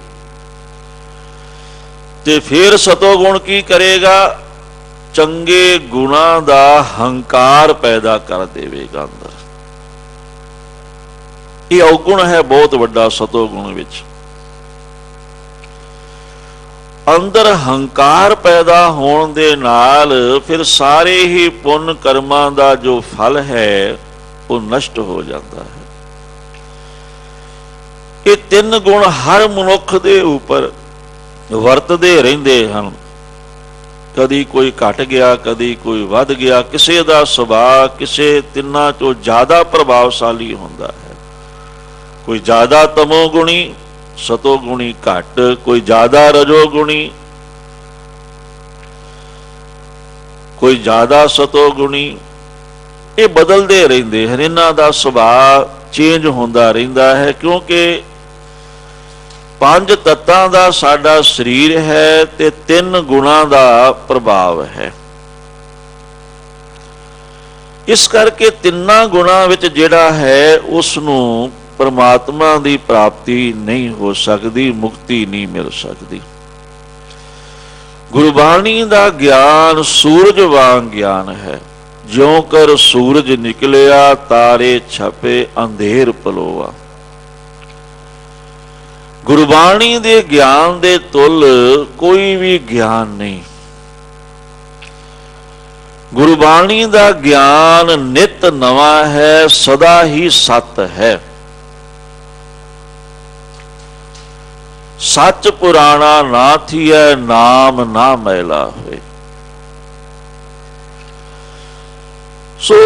ਤੇ ਫਿਰ ਸਤੋ ਗੁਣ ਕੀ ਕਰੇਗਾ? ਚੰਗੇ ਗੁਣਾਂ ਦਾ ਹੰਕਾਰ ਪੈਦਾ ਕਰ ਦੇਵੇਗਾ ਅੰਦਰ। ਇਹ ਔਗੁਣ ਹੈ ਬਹੁਤ ਵੱਡਾ ਸਤੋ ਗੁਣ ਵਿੱਚ। ਅੰਦਰ ਹੰਕਾਰ ਪੈਦਾ ਹੋਣ ਦੇ ਨਾਲ ਫਿਰ ਸਾਰੇ ਹੀ ਪੁੰਨ ਕਰਮਾਂ ਦਾ ਜੋ ਫਲ ਹੈ ਉਹ ਨਸ਼ਟ ਹੋ ਜਾਂਦਾ ਹੈ। ਇਹ ਤਿੰਨ ਗੁਣ ਹਰ ਮਨੁੱਖ ਦੇ ਉੱਪਰ ਵਰਤਦੇ ਰਹਿੰਦੇ ਹਨ। ਕਦੀ ਕੋਈ ਘਟ ਗਿਆ, ਕਦੀ ਕੋਈ ਵੱਧ ਗਿਆ। ਕਿਸੇ ਦਾ ਸੁਭਾਅ ਕਿਸੇ ਤਿੰਨਾਂ ਚੋਂ ਜ਼ਿਆਦਾ ਪ੍ਰਭਾਵਸ਼ਾਲੀ ਹੁੰਦਾ ਹੈ। ਕੋਈ ਜ਼ਿਆਦਾ ਤਮੋ ਗੁਣੀ, ਸਤੋ ਗੁਣੀ ਘੱਟ, ਕੋਈ ਜ਼ਿਆਦਾ ਰਜੋ ਗੁਣੀ, ਕੋਈ ਜ਼ਿਆਦਾ ਸਤੋ ਗੁਣੀ। ਇਹ ਬਦਲਦੇ ਰਹਿੰਦੇ ਹਨ। ਇਹਨਾਂ ਦਾ ਸੁਭਾਅ ਚੇਂਜ ਹੁੰਦਾ ਰਹਿੰਦਾ ਹੈ, ਕਿਉਂਕਿ ਪੰਜ ਤੱਤਾਂ ਦਾ ਸਾਡਾ ਸਰੀਰ ਹੈ ਤੇ ਤਿੰਨ ਗੁਣਾਂ ਦਾ ਪ੍ਰਭਾਵ ਹੈ। ਇਸ ਕਰਕੇ ਤਿੰਨਾਂ ਗੁਣਾਂ ਵਿੱਚ ਜਿਹੜਾ ਹੈ ਉਸ ਨੂੰ ਪਰਮਾਤਮਾ ਦੀ ਪ੍ਰਾਪਤੀ ਨਹੀਂ ਹੋ ਸਕਦੀ, ਮੁਕਤੀ ਨਹੀਂ ਮਿਲ ਸਕਦੀ। ਗੁਰਬਾਣੀ ਦਾ ਗਿਆਨ ਸੂਰਜ ਵਾਂਗ ਗਿਆਨ ਹੈ। ਜਿਉਂ ਕਰ ਸੂਰਜ ਨਿਕਲਿਆ, ਤਾਰੇ ਛਪੇ, ਅੰਧੇਰ ਪਲੋਆ। ਗੁਰਬਾਣੀ ਦੇ ਗਿਆਨ ਦੇ ਤੁੱਲ ਕੋਈ ਵੀ ਗਿਆਨ ਨਹੀਂ। ਗੁਰਬਾਣੀ ਦਾ ਗਿਆਨ ਨਿਤ ਨਵਾਂ ਹੈ, ਸਦਾ ਹੀ ਸੱਤ ਹੈ। ਸੱਚ ਪੁਰਾਣਾ ਨਾ ਥੀਐ, ਨਾਮ ਨਾ ਮੈਲਾ ਹੋਏ। ਸੋ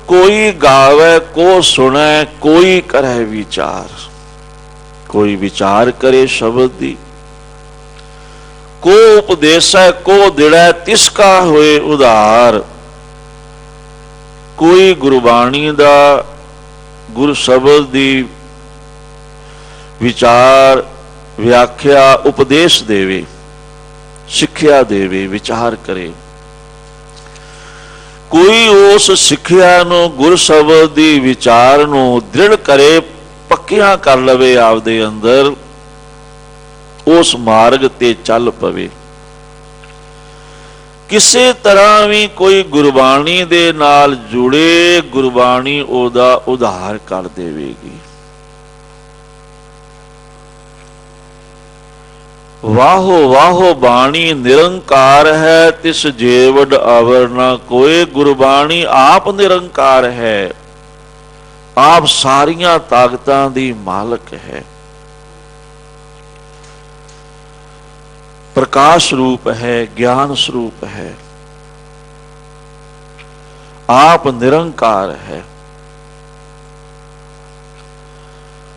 ਕੋਈ ਗਾਵੇ ਕੋ ਸੁਣੈ, ਕੋਈ ਕਰੈ ਵਿਚਾਰ। ਕੋਈ ਵਿਚਾਰ ਕਰੇ ਸ਼ਬਦ ਦੀ। ਕੋ ਉਪਦੇਸੈ ਕੋ ਦਿੜੈ, ਤਿਸ ਕਾ ਹੋਏ ਉਧਾਰ। ਕੋਈ ਗੁਰਬਾਣੀ ਦਾ, ਗੁਰ ਸ਼ਬਦ ਦੀ ਵਿਚਾਰ, ਵਿਆਖਿਆ, ਉਪਦੇਸ਼ ਦੇਵੇ, ਸਿੱਖਿਆ ਦੇਵੇ, ਵਿਚਾਰ ਕਰੇ। ਕੋਈ ਉਸ ਸਿੱਖਿਆ ਨੂੰ, ਗੁਰ ਸ਼ਬਦ ਦੀ ਵਿਚਾਰ ਨੂੰ ਦ੍ਰਿੜ ਕਰੇ, ਪੱਕਿਆਂ ਕਰ ਲਵੇ ਆਪਦੇ ਅੰਦਰ, ਉਸ ਮਾਰਗ ਤੇ ਚੱਲ ਪਵੇ। ਕਿਸੇ ਤਰ੍ਹਾਂ ਵੀ ਕੋਈ ਗੁਰਬਾਣੀ ਦੇ ਨਾਲ ਜੁੜੇ, ਗੁਰਬਾਣੀ ਉਹਦਾ ਉਧਾਰ ਕਰ ਦੇਵੇਗੀ। ਵਾਹੋ ਵਾਹੋ ਬਾਣੀ ਨਿਰੰਕਾਰ ਹੈ, ਤਿਸ ਜੇਵਡ ਅਵਰ ਨਾ ਕੋਏ। ਗੁਰਬਾਣੀ ਆਪ ਨਿਰੰਕਾਰ ਹੈ, ਆਪ ਸਾਰੀਆਂ ਤਾਕਤਾਂ ਦੀ ਮਾਲਕ ਹੈ। ਪ੍ਰਕਾਸ਼ ਰੂਪ ਹੈ, ਗਿਆਨ ਸਰੂਪ ਹੈ, ਆਪ ਨਿਰੰਕਾਰ ਹੈ।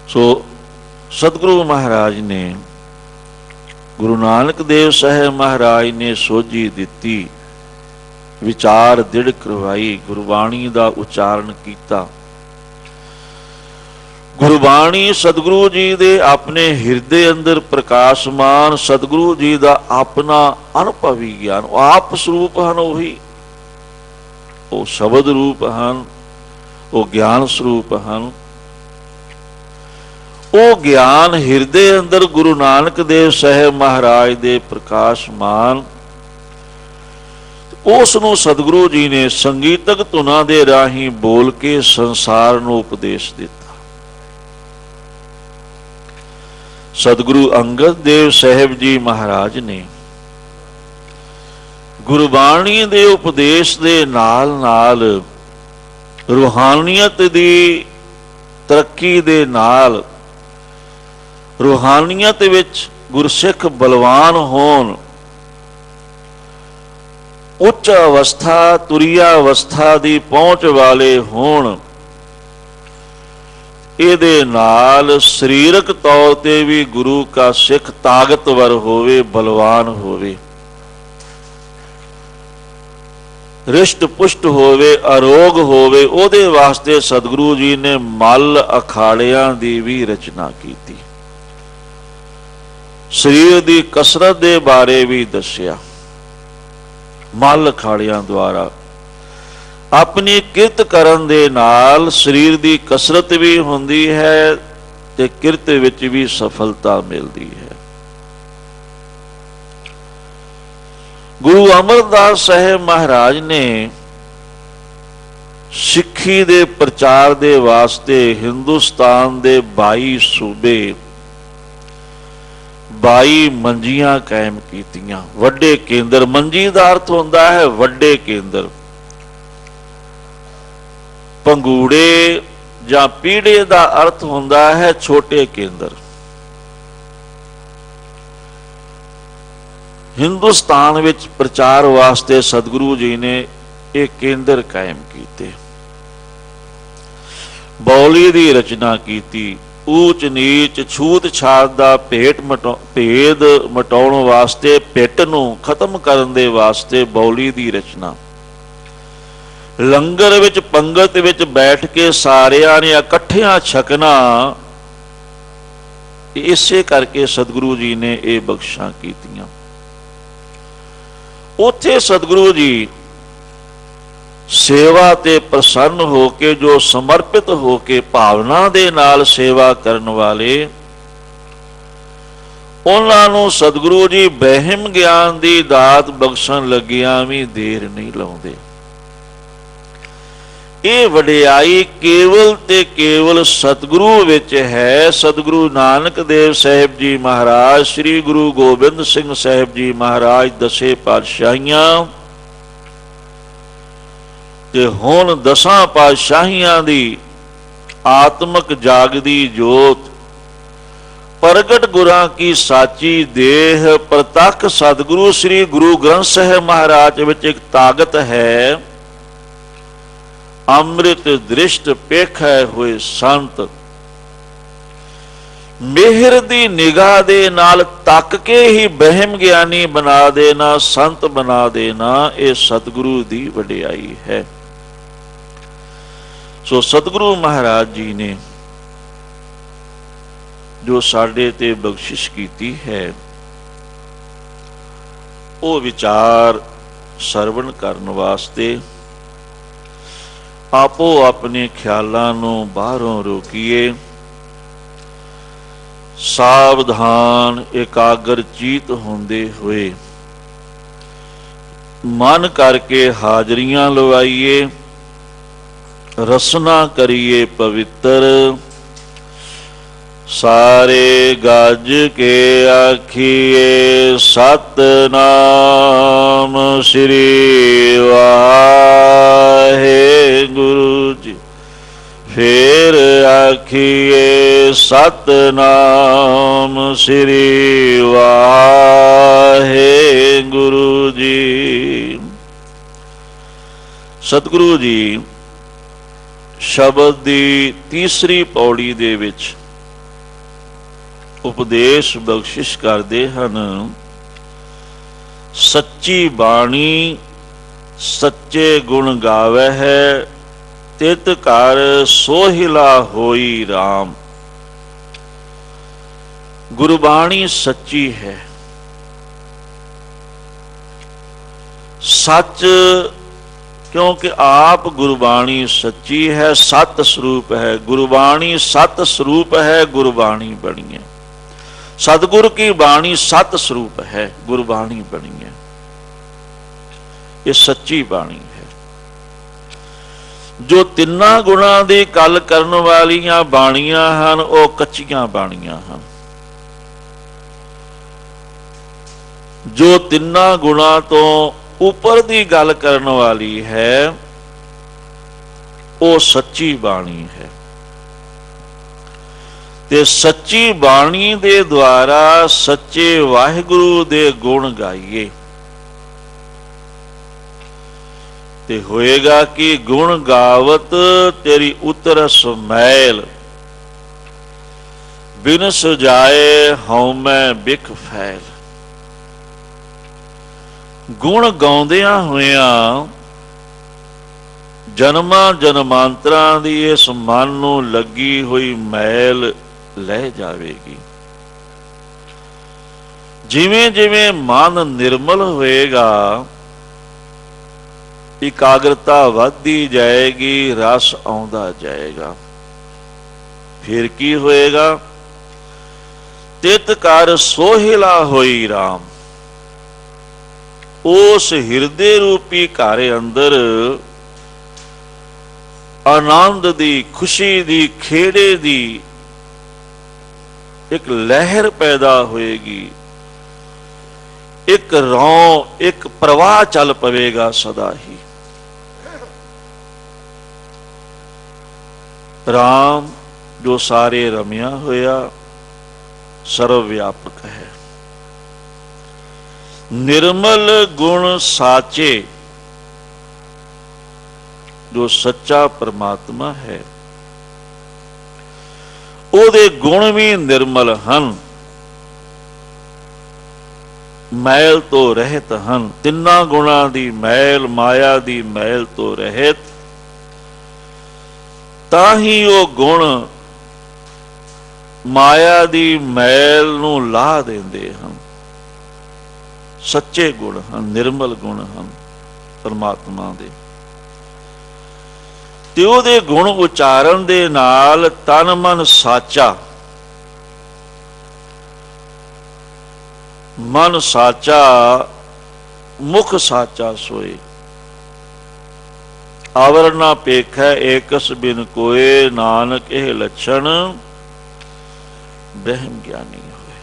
ਸੋ ਸਤਿਗੁਰੂ ਮਹਾਰਾਜ ਨੇ, ਗੁਰੂ ਨਾਨਕ ਦੇਵ ਸਾਹਿਬ ਮਹਾਰਾਜ ਨੇ ਸੋਝੀ ਦਿੱਤੀ, ਵਿਚਾਰ ਦ੍ਰਿੜ ਕਰਵਾਈ, ਗੁਰਬਾਣੀ ਦਾ ਉਚਾਰਨ ਕੀਤਾ। ਗੁਰਬਾਣੀ ਸਤਿਗੁਰੂ ਜੀ ਦੇ ਆਪਣੇ ਹਿਰਦੇ ਅੰਦਰ ਪ੍ਰਕਾਸ਼ਮਾਨ, ਸਤਿਗੁਰੂ ਜੀ ਦਾ ਆਪਣਾ ਅਨੁਭਵੀ ਗਿਆਨ, ਉਹ ਆਪ ਸਰੂਪ ਹਨ, ਉਹੀ ਉਹ ਸ਼ਬਦ ਰੂਪ ਹਨ, ਉਹ ਗਿਆਨ ਸਰੂਪ ਹਨ। ਉਹ ਗਿਆਨ ਹਿਰਦੇ ਅੰਦਰ ਗੁਰੂ ਨਾਨਕ ਦੇਵ ਸਾਹਿਬ ਮਹਾਰਾਜ ਦੇ ਪ੍ਰਕਾਸ਼ਮਾਨ, ਉਸ ਨੂੰ ਸਤਿਗੁਰੂ ਜੀ ਨੇ ਸੰਗੀਤਕ ਧੁਨਾਂ ਦੇ ਰਾਹੀਂ ਬੋਲ ਕੇ ਸੰਸਾਰ ਨੂੰ ਉਪਦੇਸ਼ ਦਿੱਤਾ। ਸਤਿਗੁਰੂ ਅੰਗਦ ਦੇਵ ਸਾਹਿਬ ਜੀ ਮਹਾਰਾਜ ਨੇ ਗੁਰਬਾਣੀ ਦੇ ਉਪਦੇਸ਼ ਦੇ ਨਾਲ ਨਾਲ ਰੂਹਾਨੀਅਤ ਦੀ ਤਰੱਕੀ ਦੇ ਨਾਲ, ਰੂਹਾਨੀਅਤ ਵਿੱਚ ਗੁਰਸਿੱਖ ਬਲਵਾਨ ਹੋਣ, ਉੱਚ ਅਵਸਥਾ, ਤੁਰੀਆ ਅਵਸਥਾ ਦੀ ਪਹੁੰਚ ਵਾਲੇ ਹੋਣ, ਇਹਦੇ ਨਾਲ ਸਰੀਰਕ ਤੌਰ ਤੇ ਵੀ ਗੁਰੂ ਕਾ ਸਿੱਖ ਤਾਕਤਵਰ ਹੋਵੇ, ਬਲਵਾਨ ਹੋਵੇ, ਰਿਸ਼ਟ ਪੁਸ਼ਟ ਹੋਵੇ, ਅਰੋਗ ਹੋਵੇ। ਉਹਦੇ ਵਾਸਤੇ ਸਤਿਗੁਰੂ ਜੀ ਨੇ ਮੱਲ ਅਖਾੜਿਆਂ ਦੀ ਵੀ ਰਚਨਾ ਕੀਤੀ। ਸਰੀਰ ਦੀ ਕਸਰਤ ਦੇ ਬਾਰੇ ਵੀ ਦੱਸਿਆ। ਮੱਲ ਅਖਾੜਿਆਂ ਦੁਆਰਾ ਆਪਣੀ ਕਿਰਤ ਕਰਨ ਦੇ ਨਾਲ ਸਰੀਰ ਦੀ ਕਸਰਤ ਵੀ ਹੁੰਦੀ ਹੈ ਤੇ ਕਿਰਤ ਵਿੱਚ ਵੀ ਸਫਲਤਾ ਮਿਲਦੀ ਹੈ। ਗੁਰੂ ਅਮਰਦਾਸ ਸਾਹਿਬ ਮਹਾਰਾਜ ਨੇ ਸਿੱਖੀ ਦੇ ਪ੍ਰਚਾਰ ਦੇ ਵਾਸਤੇ ਹਿੰਦੁਸਤਾਨ ਦੇ 22 ਸੂਬੇ 22 ਮੰਜੀਆਂ ਕਾਇਮ ਕੀਤੀਆਂ। ਵੱਡੇ ਕੇਂਦਰ, ਮੰਜੀ ਦਾ ਅਰਥ ਹੁੰਦਾ ਹੈ ਵੱਡੇ ਕੇਂਦਰ। ਪੰਗੂੜੇ ਜਾਂ ਪੀੜੇ ਦਾ ਅਰਥ ਹੁੰਦਾ ਹੈ ਛੋਟੇ ਕੇਂਦਰ। ਹਿੰਦੁਸਤਾਨ ਵਿੱਚ ਪ੍ਰਚਾਰ ਵਾਸਤੇ ਸਤਿਗੁਰੂ ਜੀ ਨੇ ਇਹ ਕੇਂਦਰ ਕਾਇਮ ਕੀਤੇ। ਬੌਲੀ ਦੀ ਰਚਨਾ ਕੀਤੀ। ਊਚ ਨੀਚ ਛੂਤ ਛਾਤ ਦਾ ਭੇਦ ਮਟਾਉਣ ਵਾਸਤੇ, ਭਿੱਟ ਨੂੰ ਖਤਮ ਕਰਨ ਦੇ ਵਾਸਤੇ ਬੌਲੀ ਦੀ ਰਚਨਾ। ਲੰਗਰ ਵਿੱਚ ਪੰਗਤ ਵਿੱਚ ਬੈਠ ਕੇ ਸਾਰਿਆਂ ਨੇ ਇਕੱਠਿਆਂ ਛਕਣਾ। ਇਸੇ ਕਰਕੇ ਸਤਿਗੁਰੂ ਜੀ ਨੇ ਇਹ ਬਖਸ਼ਾਂ ਕੀਤੀਆਂ। ਉੱਥੇ ਸਤਿਗੁਰੂ ਜੀ ਸੇਵਾ ਤੇ ਪ੍ਰਸੰਨ ਹੋ ਕੇ, ਜੋ ਸਮਰਪਿਤ ਹੋ ਕੇ ਭਾਵਨਾ ਦੇ ਨਾਲ ਸੇਵਾ ਕਰਨ ਵਾਲੇ, ਉਹਨਾਂ ਨੂੰ ਸਤਿਗੁਰੂ ਜੀ ਬਹਿਮ ਗਿਆਨ ਦੀ ਦਾਤ ਬਖਸ਼ਣ ਲੱਗਿਆਂ ਵੀ ਦੇਰ ਨਹੀਂ ਲਾਉਂਦੇ। ਇਹ ਵਡਿਆਈ ਕੇਵਲ ਤੇ ਕੇਵਲ ਸਤਿਗੁਰੂ ਵਿੱਚ ਹੈ। ਸਤਿਗੁਰੂ ਨਾਨਕ ਦੇਵ ਸਾਹਿਬ ਜੀ ਮਹਾਰਾਜ, ਸ੍ਰੀ ਗੁਰੂ ਗੋਬਿੰਦ ਸਿੰਘ ਸਾਹਿਬ ਜੀ ਮਹਾਰਾਜ, ਦਸੇ ਪਾਤਸ਼ਾਹੀਆਂ ਤੇ ਹੁਣ 10 ਪਾਤਸ਼ਾਹੀਆਂ ਦੀ ਆਤਮਕ ਜਾਗਦੀ ਜੋਤ, ਪ੍ਰਗਟ ਗੁਰਾਂ ਕੀ ਸਾਚੀ ਦੇਹ, ਪ੍ਰਤੱਖ ਸਤਿਗੁਰੂ ਸ੍ਰੀ ਗੁਰੂ ਗ੍ਰੰਥ ਸਾਹਿਬ ਮਹਾਰਾਜ ਵਿੱਚ ਇੱਕ ਤਾਕਤ ਹੈ। ਅੰਮ੍ਰਿਤ ਦ੍ਰਿਸ਼ਟ ਪੇਖੈ ਹੋਏ ਸੰਤ, ਮਿਹਰ ਦੀ ਨਿਗਾਹ ਦੇ ਨਾਲ ਤੱਕ ਕੇ ਹੀ ਬਹਿਮ ਗਿਆਨੀ ਬਣਾ ਦੇਣਾ, ਸੰਤ ਬਣਾ ਦੇਣਾ, ਇਹ ਸਤਿਗੁਰੂ ਦੀ ਵਡਿਆਈ ਹੈ। ਸੋ ਸਤਿਗੁਰੂ ਮਹਾਰਾਜ ਜੀ ਨੇ ਜੋ ਸਾਡੇ ਤੇ ਬਖਸ਼ਿਸ਼ ਕੀਤੀ ਹੈ, ਉਹ ਵਿਚਾਰ ਸਰਵਣ ਕਰਨ ਵਾਸਤੇ ਆਪੋ ਆਪਣੇ ਖਿਆਲਾਂ ਨੂੰ ਬਾਹਰੋਂ ਰੋਕੀਏ। ਸਾਵਧਾਨ ਇਕਾਗਰ ਚੀਤ ਹੁੰਦੇ ਹੋਏ ਮਨ ਕਰਕੇ ਹਾਜ਼ਰੀਆਂ ਲਵਾਈਏ, ਰਸਨਾ ਕਰੀਏ ਪਵਿੱਤਰ। ਸਾਰੇ ਗੱਜ ਕੇ ਆਖੀਏ ਸਤਿਨਾਮ ਸ੍ਰੀ ਵਾਹਿਗੁਰੂ ਜੀ। ਫੇਰ ਆਖੀਏ ਸਤਿਨਾਮ ਸ੍ਰੀ ਵਾਹਿਗੁਰੂ ਜੀ। ਸਤਿਗੁਰੂ ਜੀ ਸ਼ਬਦ ਦੀ ਤੀਸਰੀ ਪੌੜੀ ਦੇ ਵਿੱਚ ਉਪਦੇਸ਼ ਬਖਸ਼ਿਸ਼ ਕਰਦੇ ਹਨ। ਸੱਚੀ ਬਾਣੀ ਸੱਚੇ ਗੁਣ ਗਾਵੇ ਹੈ, ਤਿਤ ਘਰ ਸੋਹਿਲਾ ਹੋਈ ਰਾਮ। ਗੁਰਬਾਣੀ ਸੱਚੀ ਹੈ। ਸੱਚ ਕਿਉਂਕਿ ਆਪ ਗੁਰਬਾਣੀ ਸੱਚੀ ਹੈ, ਸਤ ਸਰੂਪ ਹੈ। ਗੁਰਬਾਣੀ ਸਤ ਸਰੂਪ ਹੈ, ਗੁਰਬਾਣੀ ਬਣੀ ਹੈ। ਸਤਿਗੁਰ ਕੀ ਬਾਣੀ ਸਤ ਸਰੂਪ ਹੈ, ਗੁਰਬਾਣੀ ਬਣੀ ਹੈ। ਇਹ ਸੱਚੀ ਬਾਣੀ ਹੈ। ਜੋ ਤਿੰਨਾਂ ਗੁਣਾਂ ਦੀ ਗੱਲ ਕਰਨ ਵਾਲੀਆਂ ਬਾਣੀਆਂ ਹਨ, ਉਹ ਕੱਚੀਆਂ ਬਾਣੀਆਂ ਹਨ। ਜੋ ਤਿੰਨਾਂ ਗੁਣਾਂ ਤੋਂ ਉੱਪਰ ਦੀ ਗੱਲ ਕਰਨ ਵਾਲੀ ਹੈ, ਉਹ ਸੱਚੀ ਬਾਣੀ ਹੈ। ਤੇ ਸੱਚੀ ਬਾਣੀ ਦੇ ਦੁਆਰਾ ਸੱਚੇ ਵਾਹਿਗੁਰੂ ਦੇ ਗੁਣ ਗਾਈਏ ਤੇ ਹੋਏਗਾ ਕਿ ਗੁਣ ਗਾਵਤ ਤੇਰੀ ਉਤਰਸ ਮੈਲ, ਬਿਨ ਸੁਜਾਏ ਹਉਮੈ ਬਿਖ ਫੈਲ। ਗੁਣ ਗਾਉਂਦਿਆਂ ਹੋਇਆਂ ਜਨਮਾਂ ਜਨਮਾਂਤਰਾਂ ਦੀ ਇਸ ਮਨ ਨੂੰ ਲੱਗੀ ਹੋਈ ਮੈਲ ਲੈ ਜਾਵੇਗੀ। ਜਿਵੇਂ ਜਿਵੇਂ ਮਨ ਨਿਰਮਲ ਹੋਏਗਾ, ਇਕਾਗਰਤਾ ਵੱਧਦੀ ਜਾਏਗੀ, ਰਸ ਆਉਂਦਾ ਜਾਏਗਾ। ਫਿਰ ਕੀ ਹੋਏਗਾ? ਤਿਤ ਘਰ ਸੋਹਿਲਾ ਹੋਈ ਰਾਮ। उस हिरदे रूपी घर अंदर आनंद दी, खुशी दी, खेड़े दी एक लहर पैदा होएगी, एक रौं, एक प्रवाह चल पवेगा सदा ही। राम जो सारे रमिया होया सर्वव्यापक है, निर्मल गुण साचे जो सच्चा परमात्मा है, ਉਹਦੇ ਗੁਣ ਵੀ ਨਿਰਮਲ ਹਨ, ਮੈਲ ਤੋਂ ਰਹਿਤ ਹਨ। ਤਿੰਨਾਂ ਗੁਣਾਂ ਦੀ ਮੈਲ, ਮਾਇਆ ਦੀ ਮੈਲ ਤੋਂ ਰਹਿਤ, ਤਾਂ ਹੀ ਉਹ ਗੁਣ ਮਾਇਆ ਦੀ ਮੈਲ ਨੂੰ ਲਾਹ ਦਿੰਦੇ ਹਨ। ਸੱਚੇ ਗੁਣ ਹਨ, ਨਿਰਮਲ ਗੁਣ ਹਨ ਪਰਮਾਤਮਾ ਦੇ। ਤੇ ਉਹਦੇ ਗੁਣ ਉਚਾਰਨ ਦੇ ਨਾਲ ਤਨ ਮਨ ਸਾਚਾ, ਮਨ ਸਾਚਾ ਮੁਖ ਸਾਚਾ ਸੋਏ। ਆਵਰ ਨਾ ਪੇਖੈ ਏਕਸ ਬਿਨ ਕੋਏ, ਨਾਨਕ ਇਹ ਲੱਛਣ ਬ੍ਰਹਮ ਗਿਆਨੀ ਹੋਏ।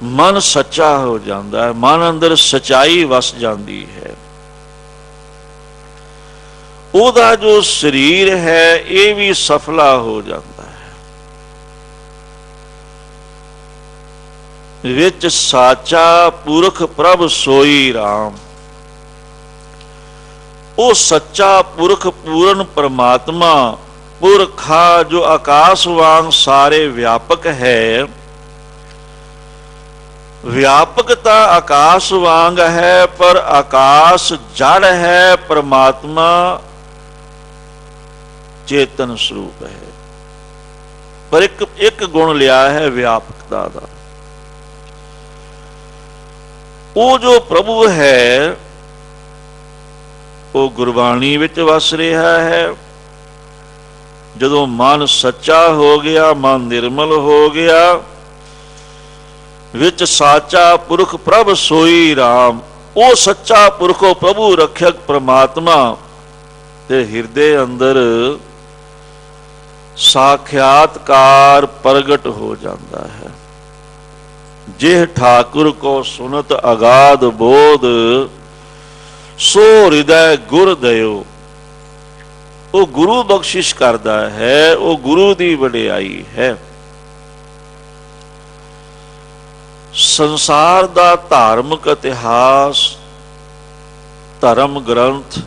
ਮਨ ਸੱਚਾ ਹੋ ਜਾਂਦਾ ਹੈ, ਮਨ ਅੰਦਰ ਸਚਾਈ ਵਸ ਜਾਂਦੀ ਹੈ। ਉਹਦਾ ਜੋ ਸਰੀਰ ਹੈ ਇਹ ਵੀ ਸਫਲਾ ਹੋ ਜਾਂਦਾ ਹੈ। ਵਿੱਚ ਸਾਚਾ ਪੁਰਖ ਪ੍ਰਭ ਸੋਈ ਰਾਮ। ਉਹ ਸੱਚਾ ਪੁਰਖ ਪੂਰਨ ਪਰਮਾਤਮਾ, ਪੁਰਖਾ ਜੋ ਆਕਾਸ਼ ਵਾਂਗ ਸਾਰੇ ਵਿਆਪਕ ਹੈ। ਵਿਆਪਕ ਤਾਂ ਆਕਾਸ਼ ਵਾਂਗ ਹੈ, ਪਰ ਆਕਾਸ਼ ਜੜ ਹੈ, ਪਰਮਾਤਮਾ चेतन स्वरूप है। पर एक गुण लिया है व्यापकता का। वो जो प्रभु है वो गुरबाणी विच वस रहा है। जदों मन सच्चा हो गया, मन निर्मल हो गया, विच साचा पुरख प्रभ सोई राम। वो सच्चा पुरखो प्रभु रक्षक परमात्मा ते हिरदे अंदर साख्यातकार प्रगट हो जाता है। जिह ठाकुर को सुनत अगाध बोध, सो हृदय गुर दयो। वो गुरु बख्शिश करता है, वो गुरु दी वडियाई है। संसार दा धार्मिक इतिहास, धर्म ग्रंथ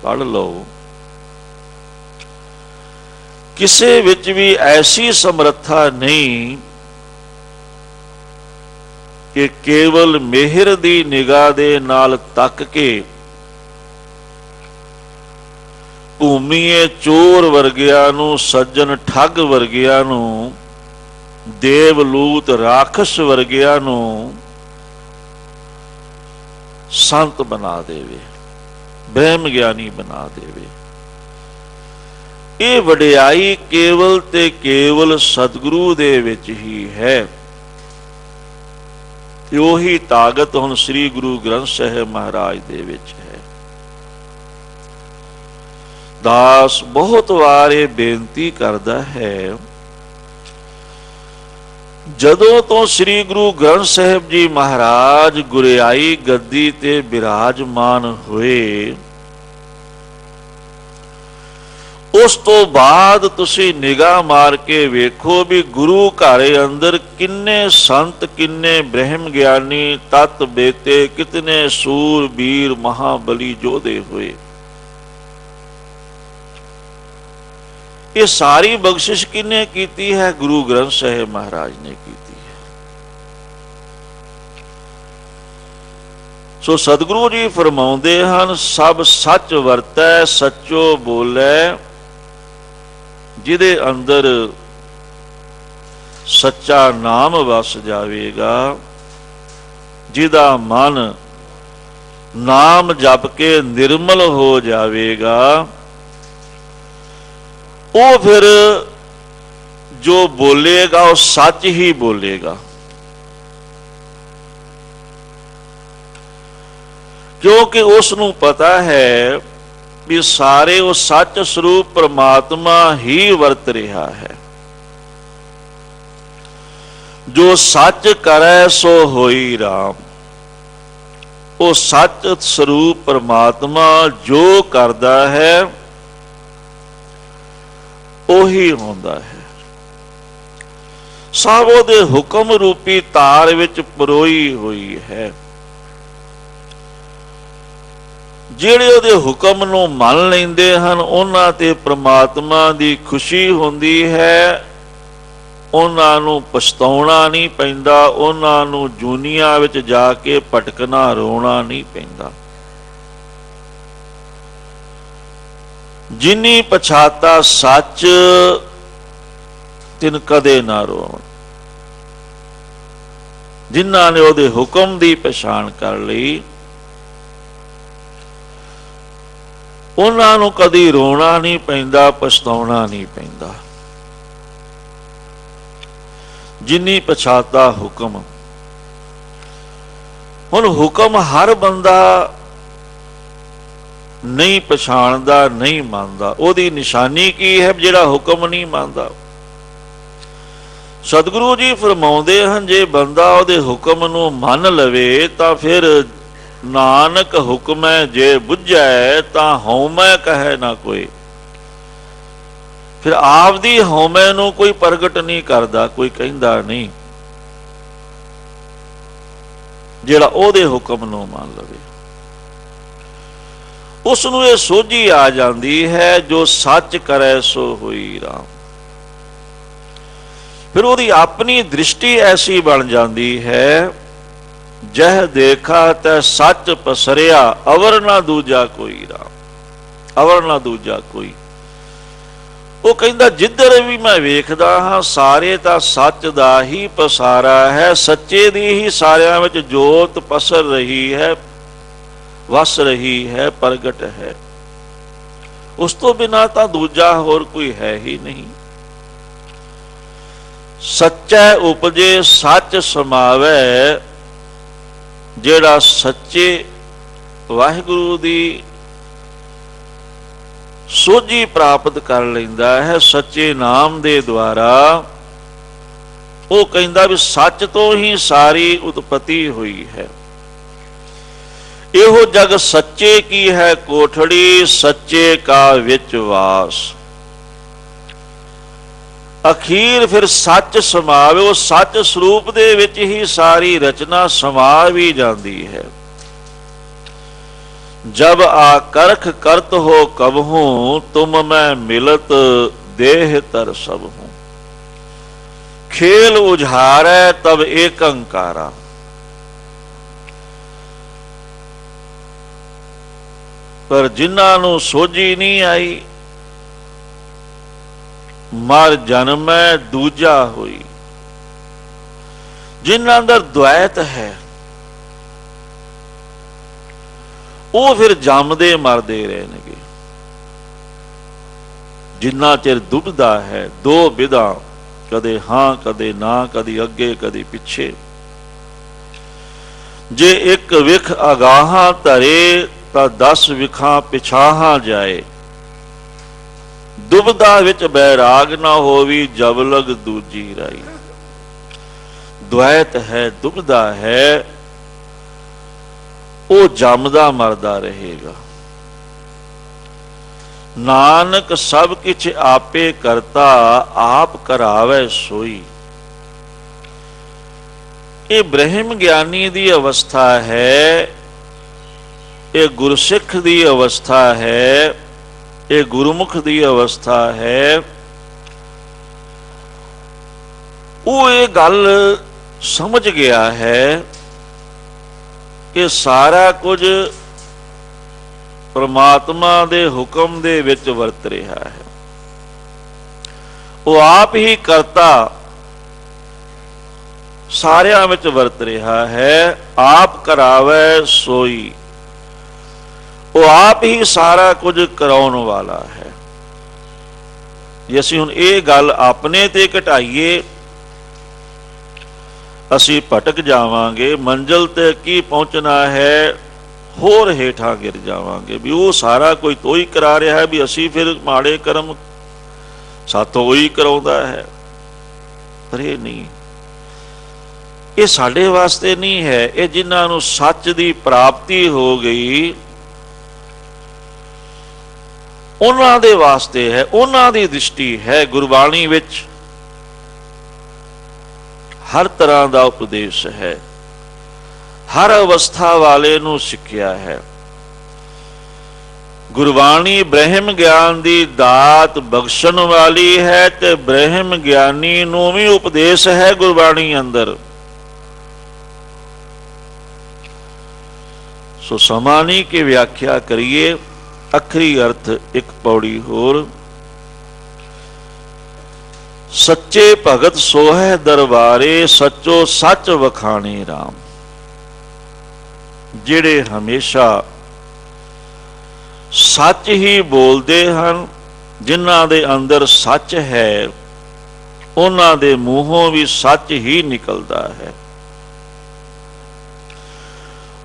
पढ़ लो, किसी विच भी ऐसी समर्था नहीं कि केवल मेहर दी निगाह दे नाल तक के भूमीए चोर वर्गिया नूं, सज्जन ठग वर्गिया नूं, देवलूत राखस वर्गिया नूं संत बना देवे, ब्रह्म ज्ञानी बना देवे। ਇਹ ਵਡਿਆਈ ਕੇਵਲ ਤੇ ਕੇਵਲ ਸਤਿਗੁਰੂ ਦੇ ਵਿੱਚ ਹੀ ਹੈ। ਤੇ ਉਹੀ ਤਾਕਤ ਹੁਣ ਸ੍ਰੀ ਗੁਰੂ ਗ੍ਰੰਥ ਸਾਹਿਬ ਮਹਾਰਾਜ ਦੇ ਵਿੱਚ ਹੈ। ਦਾਸ ਬਹੁਤ ਵਾਰ ਇਹ ਬੇਨਤੀ ਕਰਦਾ ਹੈ, ਜਦੋਂ ਤੋਂ ਸ੍ਰੀ ਗੁਰੂ ਗ੍ਰੰਥ ਸਾਹਿਬ ਜੀ ਮਹਾਰਾਜ ਗੁਰਿਆਈ ਗੱਦੀ ਤੇ ਬਿਰਾਜਮਾਨ ਹੋਏ, उस तो बाद तुसी निगाह मार के वेखो भी गुरु घर अंदर किन्ने संत, किन्ने ब्रह्म ज्ञानी, तत् बेते, कितने सूर वीर महाबली जोधे हुए। ये सारी बख्शिश किन्ने कीती है? गुरु ग्रंथ साहिब महाराज ने कीती है। सो सतगुरु जी फरमाउंदे हन, सब सच वरतै सचो बोलै, जिहदे अंदर सच्चा नाम वस जावेगा, जिहदा मन नाम जप के निर्मल हो जावेगा, वो फिर जो बोलेगा वो सच ही बोलेगा। क्योंकि उसनूं पता है भी सारे वो सच स्वरूप परमात्मा ही वरत रहा है। जो सच करे सो होई राम, वो सच स्वरूप परमात्मा जो करदा है ਉਹੀ ਹੁੰਦਾ ਹੈ। ਸਭ ਉਹਦੇ ਹੁਕਮ ਰੂਪੀ ਤਾਰ ਵਿੱਚ ਪਰੋਈ ਹੋਈ ਹੈ। ਜਿਹੜੇ ਉਹਦੇ ਹੁਕਮ ਨੂੰ ਮੰਨ ਲੈਂਦੇ ਹਨ ਉਹਨਾਂ ਤੇ ਪ੍ਰਮਾਤਮਾ ਦੀ ਖੁਸ਼ੀ ਹੁੰਦੀ ਹੈ। ਉਹਨਾਂ ਨੂੰ ਪਛਤਾਉਣਾ ਨਹੀਂ ਪੈਂਦਾ, ਉਹਨਾਂ ਨੂੰ ਜੂਨੀਆਂ ਵਿੱਚ ਜਾ ਕੇ ਭਟਕਣਾ ਰੋਣਾ ਨਹੀਂ ਪੈਂਦਾ। ਜਿਨੀ ਪਛਾਤਾ ਸੱਚ ਤਿਨ ਕਦੇ ਨਾ ਰੋਵਣ। ਜਿਨ੍ਹਾਂ ਨੇ ਉਹਦੇ ਹੁਕਮ ਦੀ ਪਛਾਣ ਕਰ ਲਈ ਉਹਨਾਂ ਨੂੰ ਕਦੀ ਰੋਣਾ ਨਹੀਂ ਪੈਂਦਾ, ਪਛਤਾਉਣਾ ਨਹੀਂ ਪੈਂਦਾ। ਜਿਨੀ ਪਛਾਤਾ ਹੁਕਮ। ਹੁਣ ਹੁਕਮ ਹਰ ਬੰਦਾ नहीं पछाणदा, नहीं मानदा। ਉਹਦੀ निशानी की है ਜਿਹੜਾ ਹੁਕਮ नहीं मानदा? सतगुरु जी फरमाउंदे हन जे बंदा ਉਹਦੇ ਹੁਕਮ ਨੂੰ ਮੰਨ ਲਵੇ ਤਾਂ ਫਿਰ ਨਾਨਕ ਹੁਕਮੈ ਜੇ ਬੁੱਝੈ ਤਾਂ ਹਉਮੈ ਕਹੈ ਨਾ ਕੋਈ। ਫਿਰ ਆਪ ਦੀ ਹਉਮੈ ਨੂੰ ਕੋਈ ਪ੍ਰਗਟ ਨਹੀਂ ਕਰਦਾ, ਕੋਈ ਕਹਿੰਦਾ ਨਹੀਂ। ਜਿਹੜਾ ਉਹਦੇ ਹੁਕਮ ਨੂੰ ਮੰਨ ਲਵੇ ਉਸ ਨੂੰ ਇਹ ਸੋਝੀ ਆ ਜਾਂਦੀ ਹੈ ਜੋ ਸੱਚ ਕਰੇ ਸੋ ਹੋਈ ਰਾਮ। ਫਿਰ ਉਹਦੀ ਆਪਣੀ ਦ੍ਰਿਸ਼ਟੀ ਐਸੀ ਬਣ ਜਾਂਦੀ ਹੈ ਜਹ ਦੇਖਾ ਤੈ ਸੱਚ ਪਸਰਿਆ ਅਵਰ ਨਾ ਦੂਜਾ ਕੋਈ ਰਾਮ, ਅਵਰ ਨਾ ਦੂਜਾ ਕੋਈ। ਉਹ ਕਹਿੰਦਾ ਜਿੱਧਰ ਵੀ ਮੈਂ ਵੇਖਦਾ ਹਾਂ ਸਾਰੇ ਤਾਂ ਸੱਚ ਦਾ ਹੀ ਪਸਾਰਾ ਹੈ, ਸੱਚੇ ਦੀ ਹੀ ਸਾਰਿਆਂ ਵਿੱਚ ਜੋਤ ਪਸਰ ਰਹੀ ਹੈ, ਵਸ ਰਹੀ ਹੈ, ਪ੍ਰਗਟ ਹੈ। ਉਸ ਤੋਂ ਬਿਨਾਂ ਤਾਂ ਦੂਜਾ ਹੋਰ ਕੋਈ ਹੈ ਹੀ ਨਹੀਂ। ਸੱਚੈ ਉਪਜੇ ਸੱਚ ਸਮਾਵੈ। ਜਿਹੜਾ ਸੱਚੇ ਵਾਹਿਗੁਰੂ ਦੀ ਸੋਝੀ ਪ੍ਰਾਪਤ ਕਰ ਲੈਂਦਾ ਹੈ ਸੱਚੇ ਨਾਮ ਦੇ ਦੁਆਰਾ, ਉਹ ਕਹਿੰਦਾ ਵੀ ਸੱਚ ਤੋਂ ਹੀ ਸਾਰੀ ਉਤਪਤੀ ਹੋਈ ਹੈ। ਇਹੋ ਜਗ ਸੱਚੇ ਕੀ ਹੈ ਕੋਠੜੀ, ਸੱਚੇ ਕਾ ਵਿੱਚ ਵਾਸ। ਅਖੀਰ ਫਿਰ ਸੱਚ ਸਮਾਵੇ। ਉਹ ਸੱਚ ਸਰੂਪ ਦੇ ਵਿੱਚ ਹੀ ਸਾਰੀ ਰਚਨਾ ਸਮਾ ਵੀ ਜਾਂਦੀ ਹੈ। ਜਬ ਆ ਕਰਖ ਕਰਤ ਹੋ ਕਬਹੂ, ਤੁਮ ਮੈਂ ਮਿਲਤ ਦੇਹ ਤਰ ਸਭ ਹੂੰ। ਖੇਲ ਉਝਾਰੈ ਤਬ ਏਕ ਅੰਕਾਰਾ। ਪਰ ਜਿਨ੍ਹਾਂ ਨੂੰ ਸੋਝੀ ਨਹੀਂ ਆਈ ਮਰ ਜਨਮੈ ਦੂਜਾ ਹੋਈ। ਜਿਨ੍ਹਾਂ ਅੰਦਰ ਦੁਐਤ ਹੈ ਉਹ ਫਿਰ ਜੰਮਦੇ ਮਰਦੇ ਰਹਿਣਗੇ। ਜਿੰਨਾ ਚਿਰ ਦੁਬਦਾ ਹੈ ਦੋ ਵਿਧਾ, ਕਦੇ ਹਾਂ ਕਦੇ ਨਾ, ਕਦੀ ਅੱਗੇ ਕਦੀ ਪਿੱਛੇ। ਜੇ ਇੱਕ ਵਿਖ ਅਗਾਹਾਂ ਧਰੇ ਤਾਂ 10 ਵਿਖਾਂ ਪਿਛਾਹਾਂ ਜਾਏ। ਦੁਬਦਾ ਵਿੱਚ ਬੈਰਾਗ ਨਾ ਹੋਵੀ, ਜਬਲਗ ਦੂਜੀ ਰਾਈ। ਦੁਐਤ ਹੈ, ਦੁਬਦਾ ਹੈ, ਉਹ ਜੰਮਦਾ ਮਰਦਾ ਰਹੇਗਾ। ਨਾਨਕ ਸਭ ਕਿਛ ਆਪੇ ਕਰਤਾ, ਆਪ ਕਰਾਵੇ ਸੋਈ। ਇਹ ਬ੍ਰਹਮ ਗਿਆਨੀ ਦੀ ਅਵਸਥਾ ਹੈ, ਇਹ ਗੁਰਸਿੱਖ ਦੀ ਅਵਸਥਾ ਹੈ, ਇਹ ਗੁਰਮੁਖ ਦੀ ਅਵਸਥਾ ਹੈ। ਉਹ ਇਹ ਗੱਲ ਸਮਝ ਗਿਆ ਹੈ ਕਿ ਸਾਰਾ ਕੁਝ ਪਰਮਾਤਮਾ ਦੇ ਹੁਕਮ ਦੇ ਵਿੱਚ ਵਰਤ ਰਿਹਾ ਹੈ। ਉਹ ਆਪ ਹੀ ਕਰਤਾ ਸਾਰਿਆਂ ਵਿੱਚ ਵਰਤ ਰਿਹਾ ਹੈ। ਆਪ ਕਰਾਵੇ ਸੋਈ। ਉਹ ਆਪ ਹੀ ਸਾਰਾ ਕੁਝ ਕਰਾਉਣ ਵਾਲਾ ਹੈ। ਜੇ ਅਸੀਂ ਹੁਣ ਇਹ ਗੱਲ ਆਪਣੇ ਤੇ ਘਟਾਈਏ ਅਸੀਂ ਭਟਕ ਜਾਵਾਂਗੇ। ਮੰਜ਼ਿਲ ਤੇ ਕੀ ਪਹੁੰਚਣਾ ਹੈ होर हेठां गिर जावांगे। भी वो सारा कोई तो ही करा रहा है, भी असी फिर माड़े कर्म सातों ही कराउंदा है। पर ये नहीं, ये साडे वास्ते नहीं है, ये जिन्हां नूं सच दी प्राप्ति हो गई उन्हां दे वास्ते है, उन्हां दी दृष्टि है। गुरबाणी विच हर तरह का उपदेश है, हर अवस्था वाले नूं सिक्ख्या है। गुरबाणी ब्रह्म ज्ञान की दात बख्शण वाली है, ते ब्रह्म ज्ञानी नूं भी उपदेश है गुरबाणी अंदर। सो समा नहीं कि व्याख्या करिए, अखरी अर्थ एक पौड़ी होर। सच्चे भगत सोहै दरबारे, सचो सच वखाणे राम। जिहड़े हमेशा सच ही बोलते हैं, जिन्हां दे अंदर सच है, उन्हां दे मूहों भी सच ही निकलता है।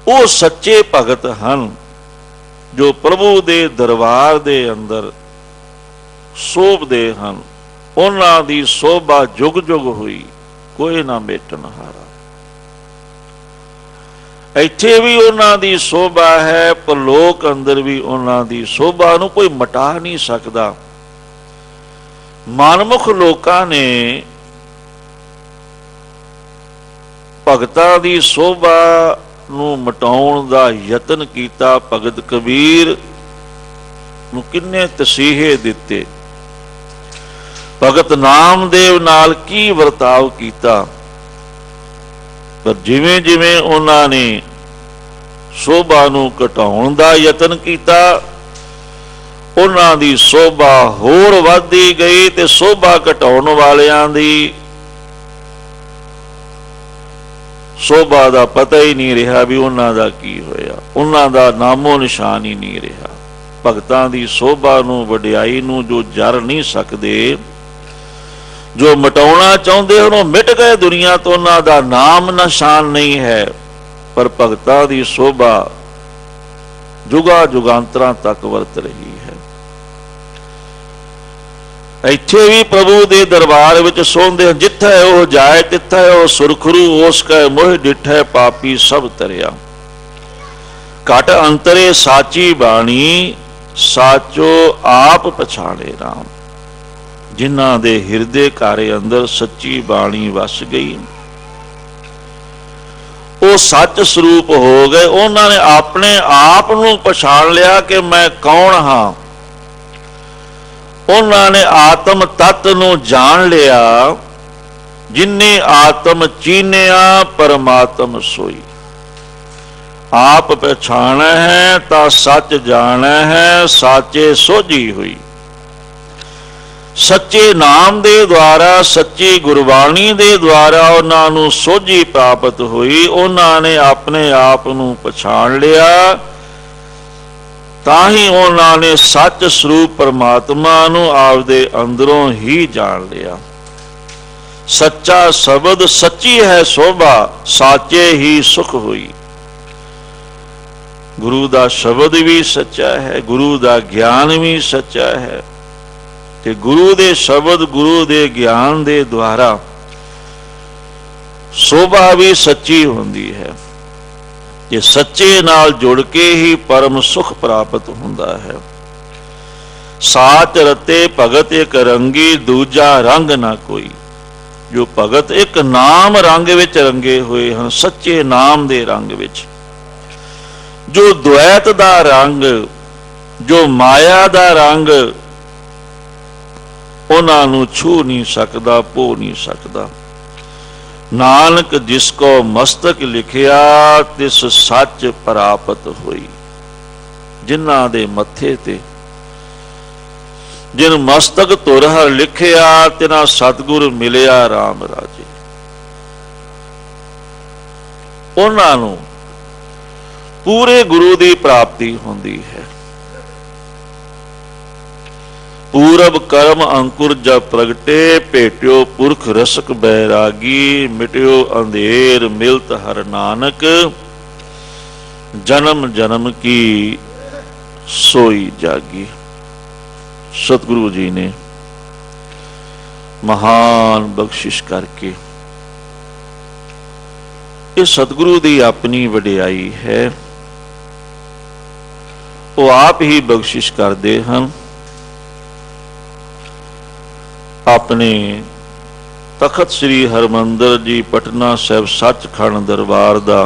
वो सच्चे भगत हैं जो प्रभु दे दरबार दे अंदर शोभते हैं। उन्हां दी शोभा जुग जुग हुई, कोई ना मेटन हारा। इत्थे भी उन्हां दी शोभा है, परलोक अंदर भी उन्हां दी शोभा नूं कोई मटा नहीं सकता। मनमुख लोकां ने भगतां दी शोभा नूं मटाउण दा यतन कीता। भगत कबीर नूं किन्ने तसीहे दिते, भगत नामदेव नाल की वर्ताव कीता। पर जिवें जिवें उन्हां ने शोभा नूं घटाउण दा यतन कीता, उन्हां दी शोभा होर वधदी गई ते शोभा घटाउण वालियां दी शोभा दा पता ही नहीं रहा भी उन्हां दा की होया। उन्हां दा नामो निशान ही नहीं रहा। भगतां दी शोभा नूं वडियाई नूं जो जर नहीं सकदे, जो मिटाउणा चाहुंदे हन, मिट गए दुनिया तो, उन्हां दा नाम निशान नहीं है। पर भगतां दी शोभा जुगा जुगांतरां तक वरत रही है। इत्थे भी प्रभु दे दरबार विच सोंदे, जिथे ओह जाए तिथे ओह सुरखरू, उस कै मोह डिठै पापी सब तरिया। घट अंतरे साची बाणी, साचो आप पछाणे राम। जिन्हां दे हिरदे घरे अंदर सच्ची बाणी वस गई, वो सच स्वरूप हो गए। उन्होंने अपने आप नूं पछाण लिया कि मैं कौन हाँ। उन्होंने आत्म तत्व नूं जान लिया। जिन्ने आत्म चीनिया परमात्म सोई। आप पछाणा है ता सच जाना है, साचे सोझी हुई। सच्चे नाम दे द्वारा, सच्ची गुरबाणी दे द्वारा उन्हां नूं सोझी प्राप्त हुई। उन्होंने अपने आप नूं पछाण लिया, ताही उन्होंने सच स्वरूप परमात्मा नूं आपदे अंदरों ही जान लिया। सच्चा शब्द सच्ची है शोभा, साचे ही सुख हुई। गुरु दा शब्द भी सच्चा है, गुरु दा ज्ञान भी सच्चा है। ते गुरु दे शब्द, गुरु दे ज्ञान दे द्वारा शोभा भी सच्ची होंदी है। ये सच्चे नाल जुड़ के ही परम सुख प्राप्त होंदा है। साच रते भगत एक रंगी, दूजा रंग ना कोई। जो भगत एक नाम रंग विच रंगे हुए हैं, सच्चे नाम दे रंग विच। जो द्वैत दा रंग, जो माया दा रंग, उन्हां नूं छू नहीं सकदा, पो नहीं सकदा। नानक जिसको मस्तक लिखिया, तिस सच प्राप्त हुई। जिन्हां दे मत्थे ते जिन मस्तक तुरहर लिखिया, तिना सतगुर मिलिया राम राजे। उन्हां नूं पूरे गुरु की प्राप्ति होंदी है। पूरब कर्म अंकुर जब प्रगटे, भेट्यो पुरख रसक बैरागी। मिट्यो अंधेर मिलत हर नानक, जन्म जन्म की सोई जागी। सतगुरु जी ने महान बख्शिश करके, ये सतगुरु की अपनी वडियाई है, वो आप ही बख्शिश करते हैं। अपने तखत श्री हरमंदर जी पटना साहिब सचखंड दरबार दा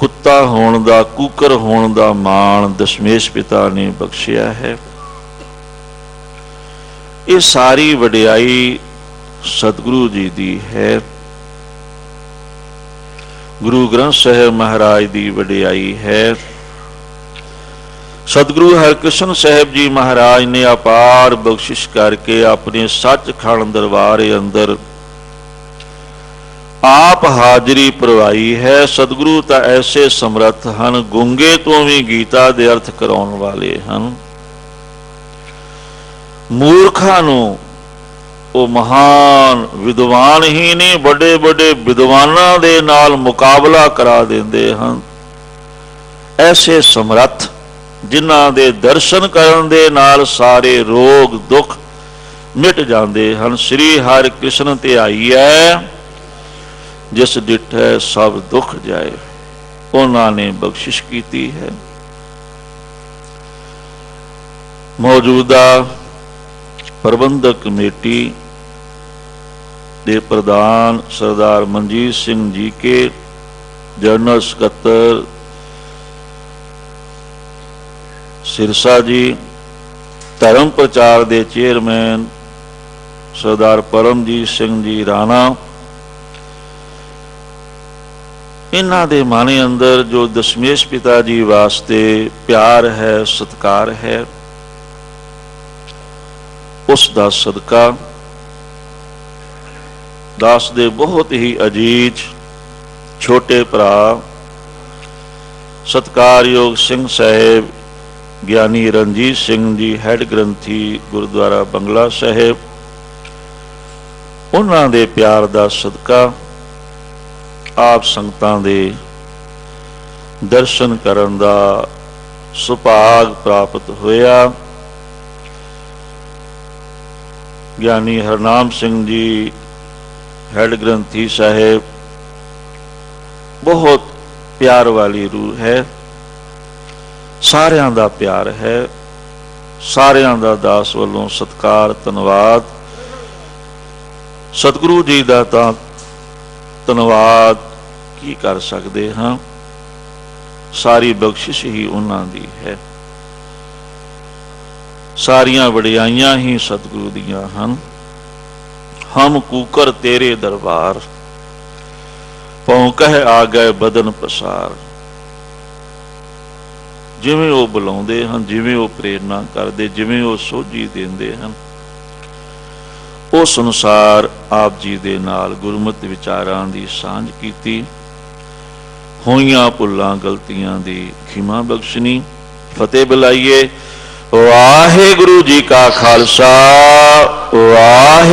कुत्ता होने दा, कूकर होने दा मान दशमेश पिता ने बख्शिया है। ये सारी वडियाई सतगुरु जी दी है। गुरु ग्रंथ साहिब महाराज की वडियाई है। सतगुरु हरकृष्ण साहिब जी महाराज ने अपार बख्शिश करके अपने सचखंड दरबार अंदर आप हाजरी परवाई है। सतगुरु तो ऐसे समर्थ हैं, गूंगे तो भी गीता दे अर्थ कराने वाले हैं। मूर्खा नूं वो महान विद्वान ही ने बड़े बड़े विद्वानां दे नाल मुकाबला करा देंदे हैं। ऐसे समर्थ जिन्हां दे दर्शन करन दे नाल सारे रोग दुख मिट जाते हैं। श्री हर कृष्ण ते आई है, जिस डिठै सब दुख जाए, उन्होंने बख्शिश की है। मौजूदा प्रबंधक कमेटी दे प्रधान सरदार मनजीत सिंह जी के, जनरल सकत्तर सिरसा जी, धर्म प्रचार दे चेयरमैन सरदार परमजीत सिंह जी राणा, इन्हां दे माने अंदर जो दशमेश पिता जी वास्ते प्यार है, सत्कार है, उसका सदका दास दे बहुत ही अजीज छोटे भरा सत्कारयोग सिंह साहेब ज्ञानी रणजीत सिंह जी हैड ग्रंथी गुरुद्वारा बंगला साहेब, उन्हां दे प्यार दा सदका आप संगतां दे दर्शन करन दा सुभाग प्राप्त होया। ज्ञानी हरनाम सिंह जी हैड ग्रंथी साहेब, बहुत प्यार वाली रूह है, सारियां दा प्यार है, सारियां दा दास वालों सत्कार धन्यवाद। सतगुरु जी दा तां धन्यवाद की कर सकते हाँ, सारी बख्शिश ही उन्हां दी है, सारियां वडियाइयां ही सतगुरु दियां हन। हम कूकर तेरे दरबार, पौं कह आ गए बदन पसार। जिवें वो बुलाउंदे हन, जिवें वो प्रेरणा करदे, जिवें वो सोझी देंदे हन, उस अनुसार आप जी दे नाल गुरमत विचारां दी सांझ कीती। होइयां भुल्लां गलतियां दी खिमा बख्शनी। फतेह बुलाइए। वाहिगुरु जी का खालसा, वाहिगुरु